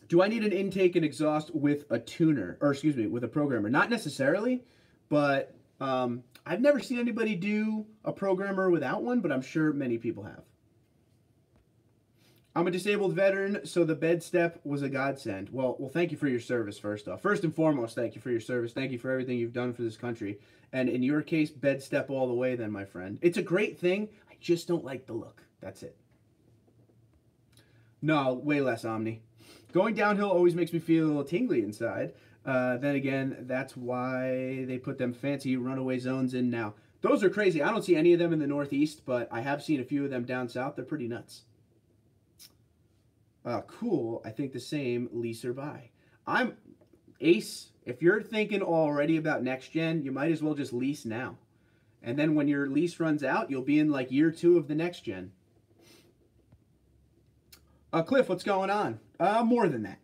Do I need an intake and exhaust with a tuner, or excuse me, with a programmer? Not necessarily, but I've never seen anybody do a programmer without one, but I'm sure many people have. I'm a disabled veteran, so the bed step was a godsend. Well, thank you for your service, first off. First and foremost, thank you for your service. Thank you for everything you've done for this country. And in your case, bed step all the way then, my friend. It's a great thing. I just don't like the look. That's it. No, way less, Omni. Going downhill always makes me feel tingly inside. Then again, that's why they put them fancy runaway zones in now. Those are crazy. I don't see any of them in the Northeast, but I have seen a few of them down south. They're pretty nuts. Cool. I think the same, lease or buy. I'm Ace. If you're thinking already about next gen, you might as well just lease now. And then when your lease runs out, you'll be in like year 2 of the next gen. Cliff, what's going on? More than that.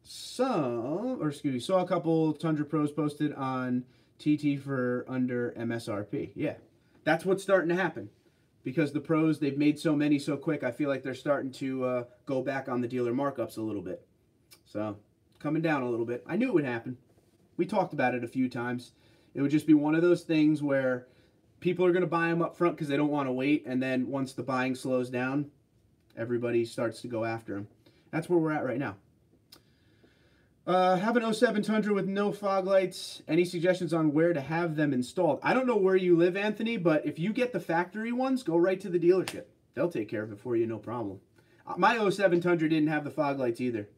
Saw a couple Tundra Pros posted on TT for under MSRP. Yeah, that's what's starting to happen. Because the Pros, they've made so many so quick, I feel like they're starting to go back on the dealer markups a little bit. So, coming down a little bit. I knew it would happen. We talked about it a few times. It would just be one of those things where people are going to buy them up front because they don't want to wait. And then once the buying slows down, everybody starts to go after them. That's where we're at right now. Have an 07 Tundra with no fog lights. Any suggestions on where to have them installed? I don't know where you live, Anthony, but if you get the factory ones, go right to the dealership. They'll take care of it for you, no problem. My 07 Tundra didn't have the fog lights either.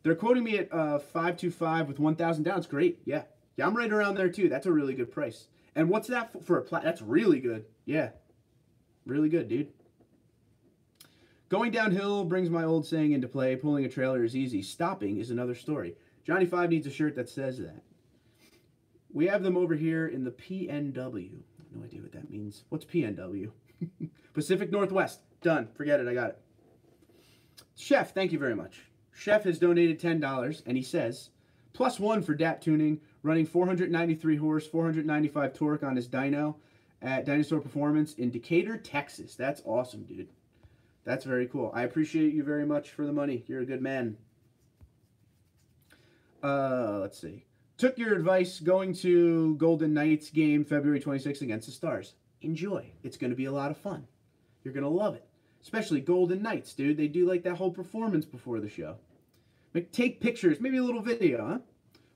They're quoting me at 525 with 1,000 down. It's great. Yeah, I'm right around there too. That's a really good price. And what's that for a plat? That's really good. Yeah, really good, dude. Going downhill brings my old saying into play. Pulling a trailer is easy. Stopping is another story. Johnny 5 needs a shirt that says that. We have them over here in the PNW. No idea what that means. What's PNW? Pacific Northwest. Done. Forget it. I got it. Chef, thank you very much. Chef has donated $10, and he says, +1 for DAP tuning, running 493 horse, 495 torque on his dyno at Dinosaur Performance in Decatur, Texas. That's awesome, dude. That's very cool. I appreciate you very much for the money. You're a good man. Let's see. Took your advice going to Golden Knights game February 26th against the Stars. Enjoy. It's going to be a lot of fun. You're going to love it. Especially Golden Knights, dude. They do like that whole performance before the show. Take pictures. Maybe a little video, huh?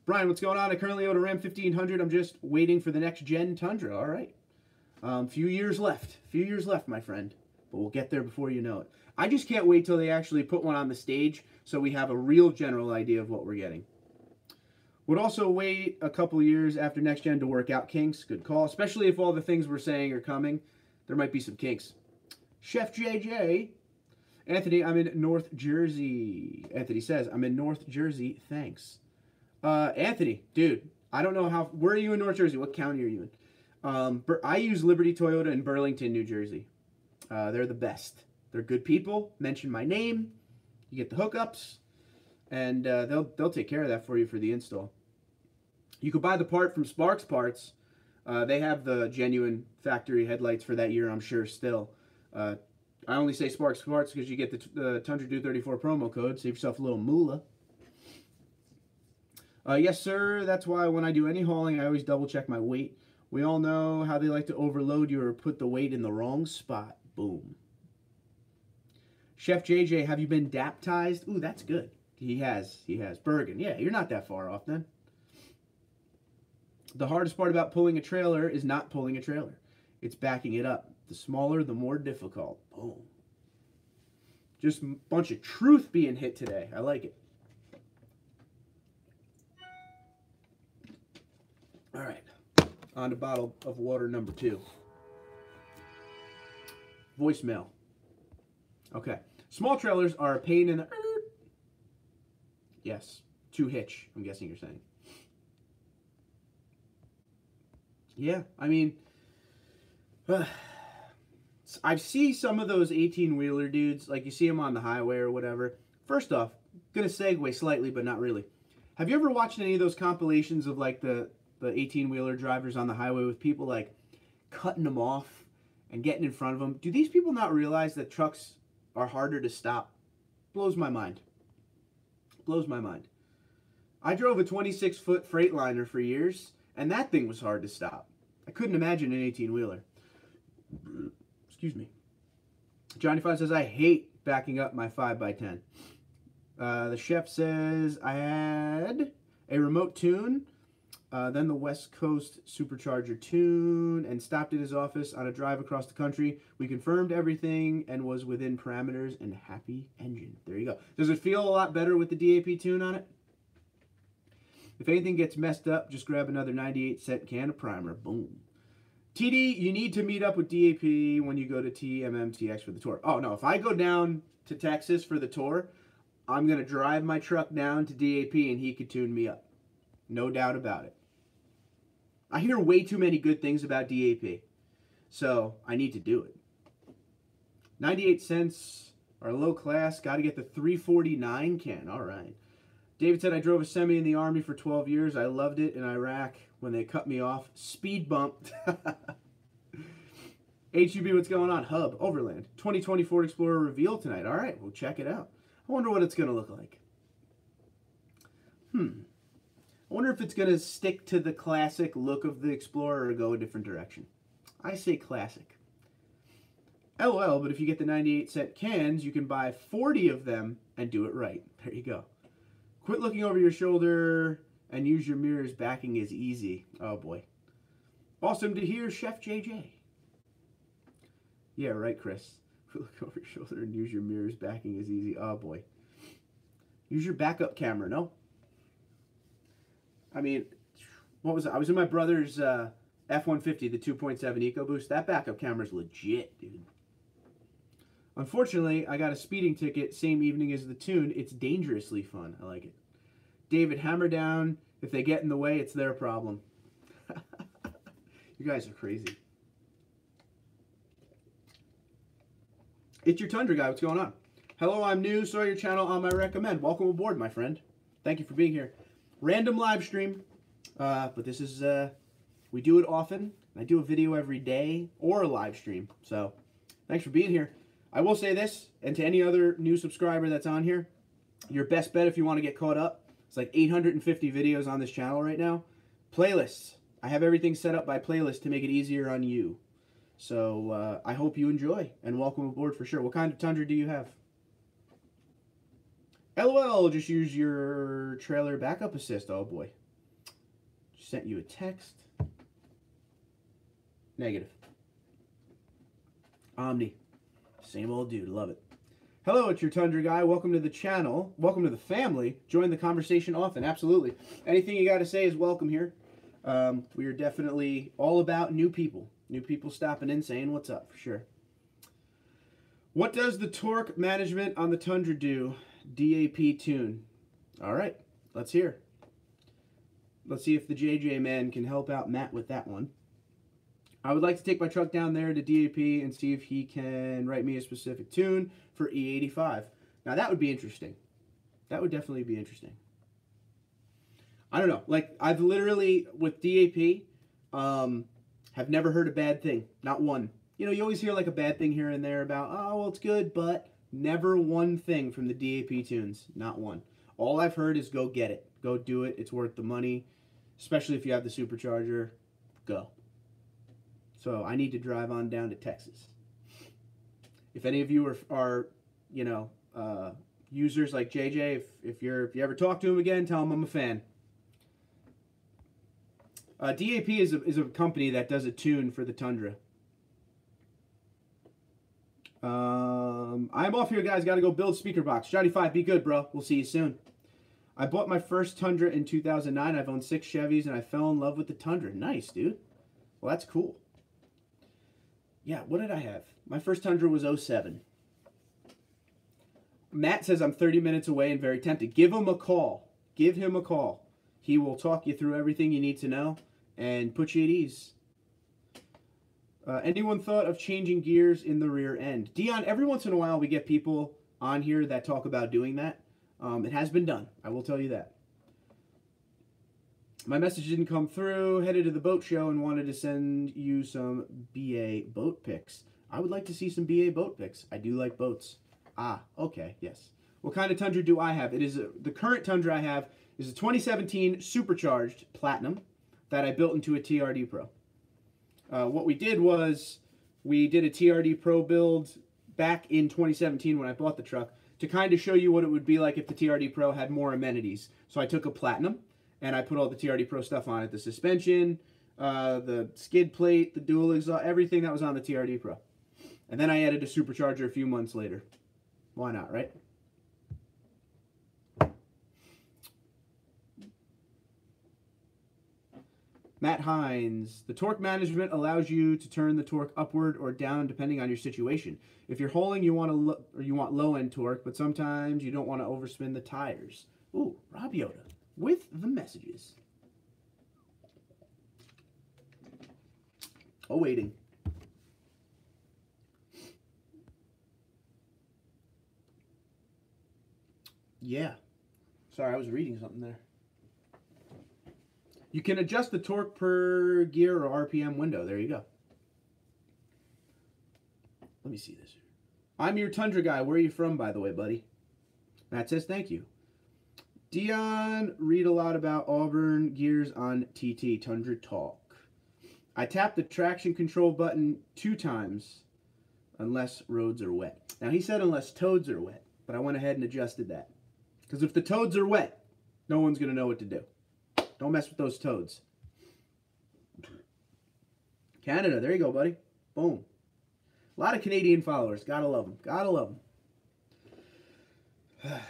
Brian, what's going on? I currently own a Ram 1500. I'm just waiting for the next gen Tundra. All right. Few years left. Few years left, my friend. But we'll get there before you know it. I just can't wait till they actually put one on the stage so we have a real general idea of what we're getting. Would also wait a couple years after next gen to work out kinks. Good call. Especially if all the things we're saying are coming. There might be some kinks. Chef JJ. Anthony, I'm in North Jersey. Anthony says, I'm in North Jersey. Thanks. Anthony, dude, I don't know how... Where are you in North Jersey? What county are you in? I use Liberty Toyota in Burlington, New Jersey. They're the best. They're good people. Mention my name. You get the hookups. And they'll take care of that for you for the install. You could buy the part from Sparks Parts. They have the genuine factory headlights for that year, I'm sure, still. I only say Sparks Parts because you get the TundraDude34 promo code. Save yourself a little moolah. Yes, sir. That's why when I do any hauling, I always double check my weight. We all know how they like to overload you or put the weight in the wrong spot. Boom. Chef JJ, have you been baptized? Ooh, that's good. He has. He has. Bergen. Yeah, you're not that far off then. The hardest part about pulling a trailer is not pulling a trailer. It's backing it up. The smaller, the more difficult. Boom. Just a bunch of truth being hit today. I like it. All right. On to bottle of water number 2. Voicemail. Okay. Small trailers are a pain in the... Yes. To hitch, I'm guessing you're saying. Yeah, I mean... I see some of those 18-wheeler dudes, like you see them on the highway or whatever. First off, going to segue slightly, but not really. Have you ever watched any of those compilations of like the 18-wheeler drivers on the highway with people like cutting them off and getting in front of them? Do these people not realize that trucks are harder to stop? Blows my mind. Blows my mind. I drove a 26-foot Freightliner for years, and that thing was hard to stop. I couldn't imagine an 18-wheeler. Excuse me. Johnny 5 says, I hate backing up my 5x10. The chef says, I had a remote tune, then the West Coast supercharger tune, and stopped at his office on a drive across the country. We confirmed everything and was within parameters and happy engine. There you go. Does it feel a lot better with the DAP tune on it? If anything gets messed up, just grab another 98-cent can of primer. Boom. TD, you need to meet up with DAP when you go to TMMTX for the tour. Oh, no. If I go down to Texas for the tour, I'm going to drive my truck down to DAP and he could tune me up. No doubt about it. I hear way too many good things about DAP, so I need to do it. 98 cents, our low class. Got to get the 349 can. All right. David said, I drove a semi in the Army for 12 years. I loved it in Iraq when they cut me off. Speed bump. HUB, what's going on? Hub, Overland. 2020 Ford Explorer reveal tonight. All right, we'll check it out. I wonder what it's going to look like. I wonder if it's going to stick to the classic look of the Explorer or go a different direction. I say classic. LOL, but if you get the 98-cent cans, you can buy 40 of them and do it right. There you go. Quit looking over your shoulder and use your mirrors. Backing is easy. Oh, boy. Awesome to hear, Chef JJ. Yeah, right, Chris. Quit looking over your shoulder and use your mirrors. Backing is easy. Oh, boy. Use your backup camera, no? I mean, what was it? I was in my brother's F-150, the 2.7 EcoBoost. That backup camera's legit, dude. Unfortunately, I got a speeding ticket same evening as the tune. It's dangerously fun. I like it. David, hammer down. If they get in the way, it's their problem. You guys are crazy. It's your Tundra guy. What's going on? Hello, I'm new. Saw your channel on my recommend. Welcome aboard, my friend. Thank you for being here. Random live stream. But this is, we do it often. I do a video every day or a live stream. So, thanks for being here. I will say this, and to any other new subscriber that's on here, your best bet if you want to get caught up, it's like 850 videos on this channel right now. Playlists. I have everything set up by playlist to make it easier on you. So I hope you enjoy, and welcome aboard for sure. What kind of Tundra do you have? LOL, just use your trailer backup assist. Oh boy. Just sent you a text. Negative. Omni. Same old dude, love it. Hello, it's your Tundra guy. Welcome to the channel. Welcome to the family. Join the conversation often, absolutely. Anything you got to say is welcome here. We are definitely all about new people. New people stopping in saying what's up, for sure. What does the torque management on the Tundra do? DAP tune. All right, let's hear. Let's see if the JJ man can help out Matt with that one. I would like to take my truck down there to DAP and see if he can write me a specific tune for E85. Now, that would be interesting. That would definitely be interesting. I don't know. Like, I've literally, with DAP, have never heard a bad thing. Not one. You know, you always hear, like, a bad thing here and there about, oh, well, it's good, but never one thing from the DAP tunes. Not one. All I've heard is go get it. Go do it. It's worth the money. Especially if you have the supercharger. Go. So I need to drive on down to Texas. If any of you are you know, users like JJ, if you ever talk to him again, tell him I'm a fan. DAP is a company that does a tune for the Tundra. I'm off here, guys. Got to go build speaker box. Johnny 5, be good, bro. We'll see you soon. I bought my first Tundra in 2009. I've owned 6 Chevys, and I fell in love with the Tundra. Nice, dude. Well, that's cool. Yeah, what did I have? My first Tundra was 07. Matt says I'm 30 minutes away and very tempted. Give him a call. Give him a call. He will talk you through everything you need to know and put you at ease. Anyone thought of changing gears in the rear end? Dion, every once in a while we get people on here that talk about doing that. It has been done. I will tell you that. My message didn't come through. Headed to the boat show and wanted to send you some BA boat pics. I would like to see some BA boat pics. I do like boats. Ah, okay, yes. What kind of Tundra do I have? It is the current Tundra I have is a 2017 supercharged Platinum that I built into a TRD Pro. What we did was we did a TRD Pro build back in 2017 when I bought the truck to kind of show you what it would be like if the TRD Pro had more amenities. So I took a Platinum and I put all the TRD Pro stuff on it. The suspension, the skid plate, the dual exhaust, everything that was on the TRD Pro. And then I added a supercharger a few months later. Why not, right? Matt Hines, the torque management allows you to turn the torque upward or down depending on your situation. If you're hauling, you want low-end torque, but sometimes you don't want to overspin the tires. Ooh, Rob Yoda with the messages. Oh, waiting. Yeah. Sorry, I was reading something there. You can adjust the torque per gear or RPM window. There you go. Let me see this. I'm your Tundra guy. Where are you from, by the way, buddy? Matt says thank you. Dion, read a lot about Auburn gears on TT Tundra Talk. I tapped the traction control button 2 times unless roads are wet. Now, he said unless toads are wet, but I went ahead and adjusted that. Because if the toads are wet, no one's going to know what to do. Don't mess with those toads. Canada, there you go, buddy. Boom. A lot of Canadian followers. Gotta love them. Gotta love them.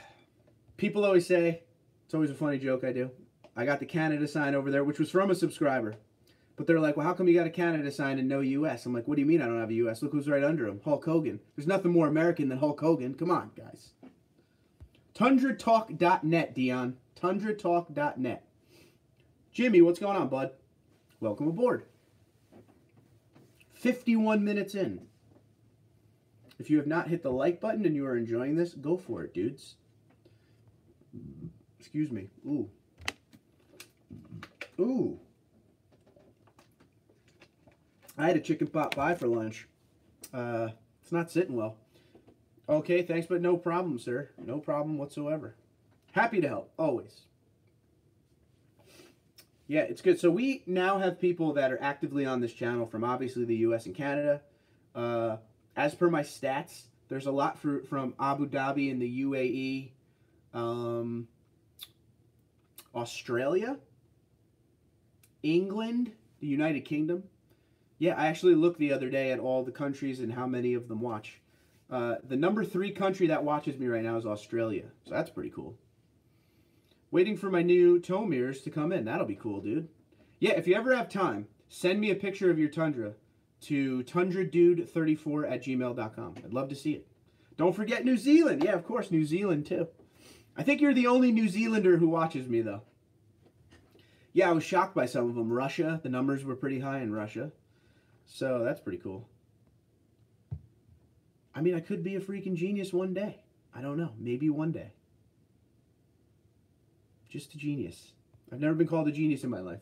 People always say, it's always a funny joke I do, I got the Canada sign over there, which was from a subscriber. But they're like, well, how come you got a Canada sign and no U.S.? I'm like, what do you mean I don't have a U.S.? Look who's right under him. Hulk Hogan. There's nothing more American than Hulk Hogan. Come on, guys. TundraTalk.net, Dion. TundraTalk.net. Jimmy, what's going on, bud? Welcome aboard. 51 minutes in. If you have not hit the like button and you are enjoying this, go for it, dudes. Excuse me. Ooh. Ooh. I had a chicken pot pie for lunch. It's not sitting well. Okay, thanks, but no problem, sir. No problem whatsoever. Happy to help, always. Yeah, it's good. So we now have people that are actively on this channel from obviously the US and Canada. As per my stats, there's a lot from Abu Dhabi and the UAE, Australia, England, the United Kingdom. Yeah, I actually looked the other day at all the countries and how many of them watch. The number 3 country that watches me right now is Australia. So that's pretty cool. Waiting for my new tow mirrors to come in. That'll be cool, dude. Yeah, if you ever have time, send me a picture of your Tundra to TundraDude34@gmail.com. I'd love to see it. Don't forget New Zealand. Yeah, of course, New Zealand too. I think you're the only New Zealander who watches me, though. Yeah, I was shocked by some of them. Russia, the numbers were pretty high in Russia. So that's pretty cool. I mean, I could be a freaking genius one day. I don't know. Maybe one day. Just a genius. I've never been called a genius in my life.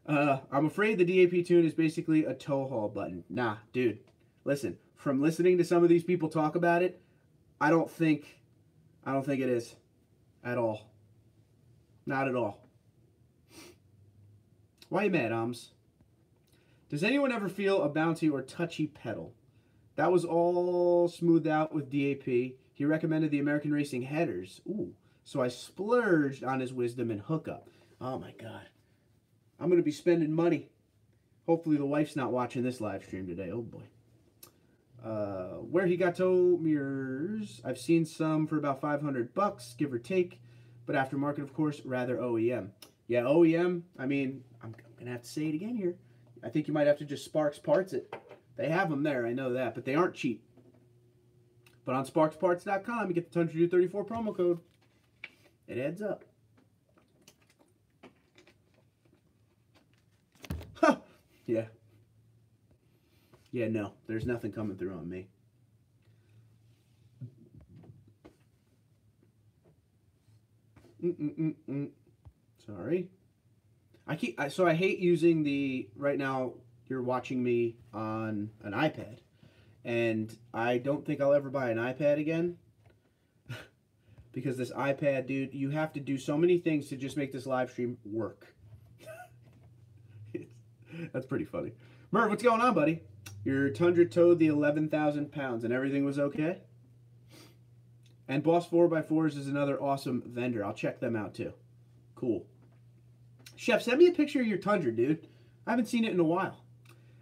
I'm afraid the DAP tune is basically a tow haul button. Nah, dude. Listen, from listening to some of these people talk about it, I don't think it is. At all. Not at all. Why you mad, Oms? Does anyone ever feel a bouncy or touchy pedal? That was all smoothed out with DAP. He recommended the American Racing headers. Ooh. So I splurged on his wisdom and hookup. Oh my God. I'm going to be spending money. Hopefully the wife's not watching this live stream today. Oh boy. Where he got tow mirrors, I've seen some for about $500, give or take. But aftermarket, of course, rather OEM. Yeah, OEM, I mean, I'm going to have to say it again here. I think you might have to just Sparks Parts it. They have them there, I know that, but they aren't cheap. But on SparksParts.com, you get the TundraDude34 promo code. It adds up. Huh. Yeah. Yeah, no. There's nothing coming through on me. Sorry. So I hate using the, right now you're watching me on an iPad. And I don't think I'll ever buy an iPad again. Because this iPad, dude, you have to do so many things to just make this live stream work. That's pretty funny. Merv, what's going on, buddy? Your Tundra towed the 11,000 pounds and everything was okay? And Boss 4x4s is another awesome vendor. I'll check them out too. Cool. Chef, send me a picture of your Tundra, dude. I haven't seen it in a while.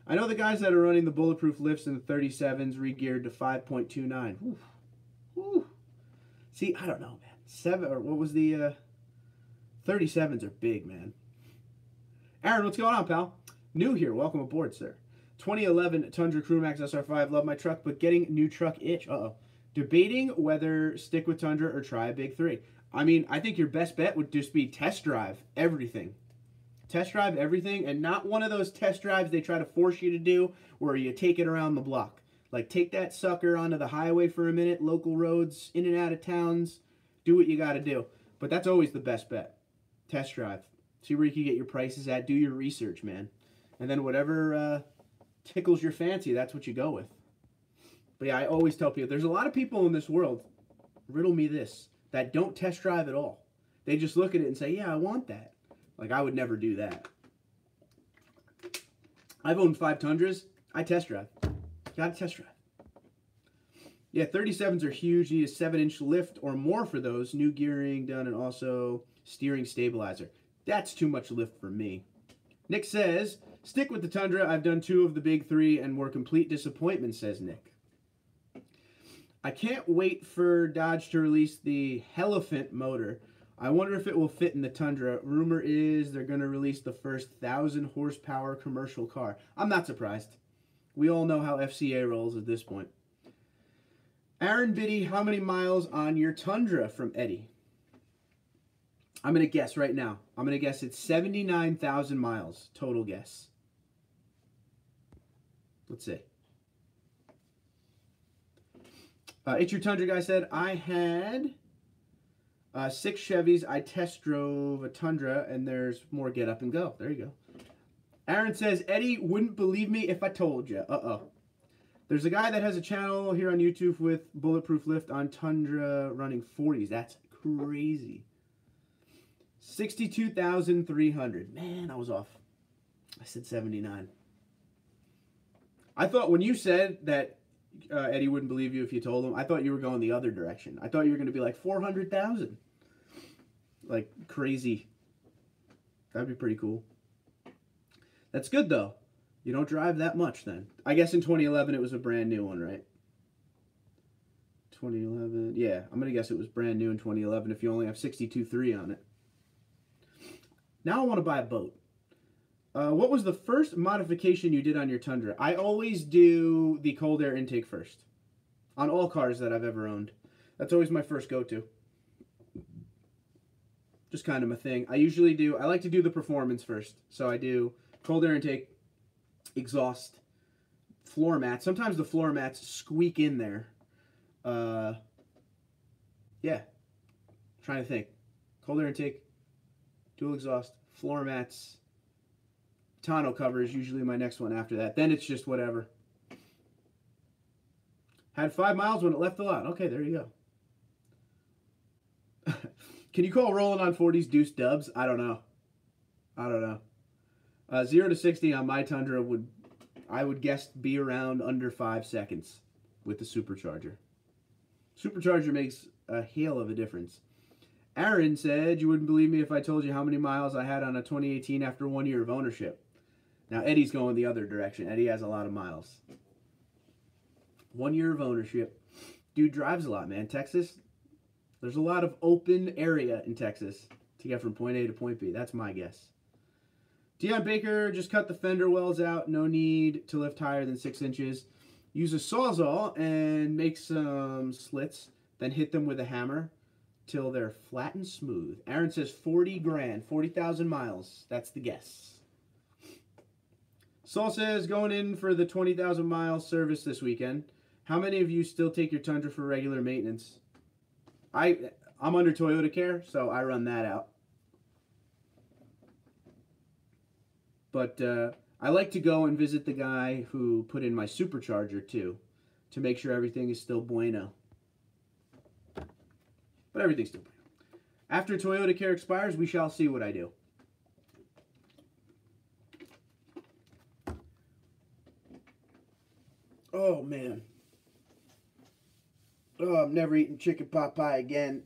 I know the guys that are running the bulletproof lifts in the 37s re-geared to 5.29. Whew. Whew. See, I don't know, man. What was the 37s are big, man. Aaron, what's going on, pal? New here. Welcome aboard, sir. 2011 Tundra Crewmax SR5. Love my truck, but getting new truck itch. Uh-oh. Debating whether stick with Tundra or try a big 3. I mean, I think your best bet would just be test drive everything. Test drive everything, and not one of those test drives they try to force you to do where you take it around the block. Like, take that sucker onto the highway for a minute, local roads, in and out of towns, do what you got to do. But that's always the best bet. Test drive. See where you can get your prices at. Do your research, man. And then whatever tickles your fancy, that's what you go with. But yeah, I always tell people, there's a lot of people in this world, riddle me this, that don't test drive at all. They just look at it and say, yeah, I want that. Like, I would never do that. I've owned 5 Tundras. I test drive. Got to test drive. Yeah, 37s are huge. You need a 7-inch lift or more for those. New gearing done and also steering stabilizer. That's too much lift for me. Nick says, stick with the Tundra. I've done 2 of the big 3 and were complete disappointment, says Nick. I can't wait for Dodge to release the Elephant motor. I wonder if it will fit in the Tundra. Rumor is they're going to release the first 1,000 horsepower commercial car. I'm not surprised. We all know how FCA rolls at this point. Aaron Biddy, how many miles on your Tundra, from Eddie? I'm going to guess right now. I'm going to guess it's 79,000 miles. Total guess. Let's see. It's Your Tundra guy said, I had 6 Chevys. I test drove a Tundra, and there's more get up and go. There you go. Aaron says, Eddie wouldn't believe me if I told you. Uh-oh. There's a guy that has a channel here on YouTube with bulletproof lift on Tundra running 40s. That's crazy. 62,300. Man, I was off. I said 79. I thought when you said that Eddie wouldn't believe you if you told him, I thought you were going the other direction. I thought you were going to be like 400,000. Like, crazy. That'd be pretty cool. That's good, though. You don't drive that much, then. I guess in 2011 it was a brand new one, right? 2011. Yeah, I'm going to guess it was brand new in 2011 if you only have 62.3 on it. Now I want to buy a boat. What was the first modification you did on your Tundra? I always do the cold air intake first. On all cars that I've ever owned. That's always my first go-to. Just kind of my thing. I like to do the performance first. So I do cold air intake, exhaust, floor mats. Sometimes the floor mats squeak in there. Yeah. Trying to think. Cold air intake, dual exhaust, floor mats, tonneau cover is usually my next one after that. Then it's just whatever. Had 5 miles when it left the lot. Okay, there you go. Can you call rolling on 40s deuce dubs? I don't know. 0 to 60 on my Tundra I would guess, be around under 5 seconds with the supercharger. Supercharger makes a hail of a difference. Aaron said, you wouldn't believe me if I told you how many miles I had on a 2018 after 1 year of ownership. Now, Eddie's going the other direction. Eddie has a lot of miles. 1 year of ownership. Dude drives a lot, man. Texas, there's a lot of open area in Texas to get from point A to point B. That's my guess. Dion Baker, just cut the fender wells out. No need to lift higher than 6 inches. Use a Sawzall and make some slits. Then hit them with a hammer till they're flat and smooth. Aaron says 40 grand, 40,000 miles. That's the guess. Saul says, going in for the 20,000 mile service this weekend. How many of you still take your Tundra for regular maintenance? I'm under Toyota Care, so I run that out. But I like to go and visit the guy who put in my supercharger, too, to make sure everything is still bueno. But everything's still bueno. After Toyota Care expires, we shall see what I do. Oh, man. Oh, I'm never eating chicken pot pie again.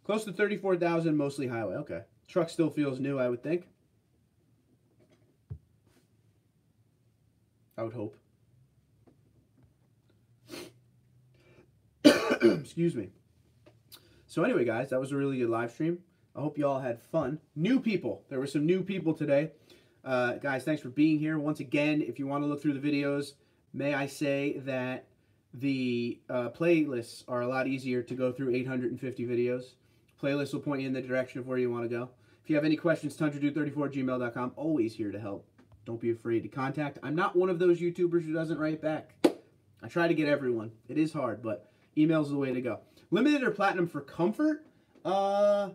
Close to 34,000, mostly highway. Okay. Truck still feels new, I would think. I would hope. Excuse me. So anyway, guys, that was a really good live stream. I hope you all had fun. New people. There were some new people today. Guys, thanks for being here. Once again, if you want to look through the videos, may I say that the playlists are a lot easier to go through 850 videos. Playlists will point you in the direction of where you want to go. If you have any questions, TundraDude34@gmail.com. Always here to help. Don't be afraid to contact. I'm not one of those YouTubers who doesn't write back. I try to get everyone. It is hard, but email's the way to go. Limited or platinum for comfort? I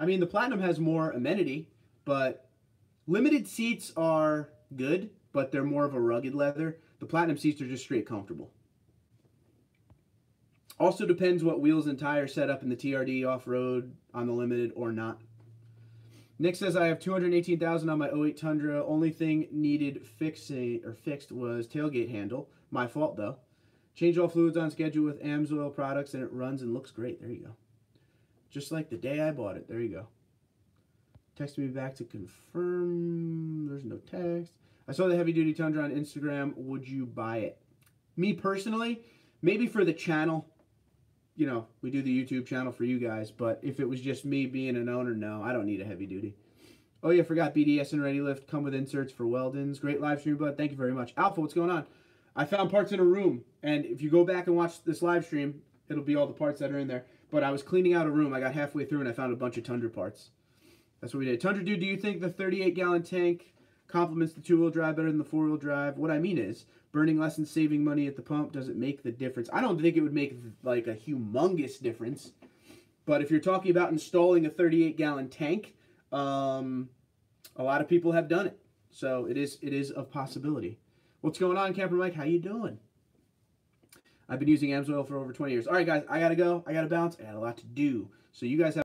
mean, the platinum has more amenity, but limited seats are good, but they're more of a rugged leather. The platinum seats are just straight comfortable. Also depends what wheels and tires set up in the TRD off-road on the limited or not. Nick says, I have 218,000 on my 08 Tundra. Only thing needed fixed was tailgate handle. My fault, though. Change all fluids on schedule with AMSOIL products, and it runs and looks great. There you go. Just like the day I bought it. There you go. Text me back to confirm. There's no text. I saw the heavy-duty Tundra on Instagram. Would you buy it? Me personally, maybe for the channel. You know, we do the YouTube channel for you guys, but if it was just me being an owner, no, I don't need a heavy duty. Oh yeah, forgot BDS and Ready Lift come with inserts for Weldons. Great live stream, bud. Thank you very much. Alpha, what's going on? I found parts in a room, and if you go back and watch this live stream, it'll be all the parts that are in there. But I was cleaning out a room. I got halfway through, and I found a bunch of Tundra parts. That's what we did. Tundra Dude, do you think the 38-gallon tank complements the two-wheel drive better than the four-wheel drive? What I mean is, burning less and saving money at the pump, does it make the difference? I don't think it would make like a humongous difference. But if you're talking about installing a 38-gallon tank, a lot of people have done it. So it is a possibility. What's going on, Camper Mike? How you doing? I've been using AMSOIL for over 20 years. All right, guys, I got to go. I got to bounce. I got a lot to do. So you guys have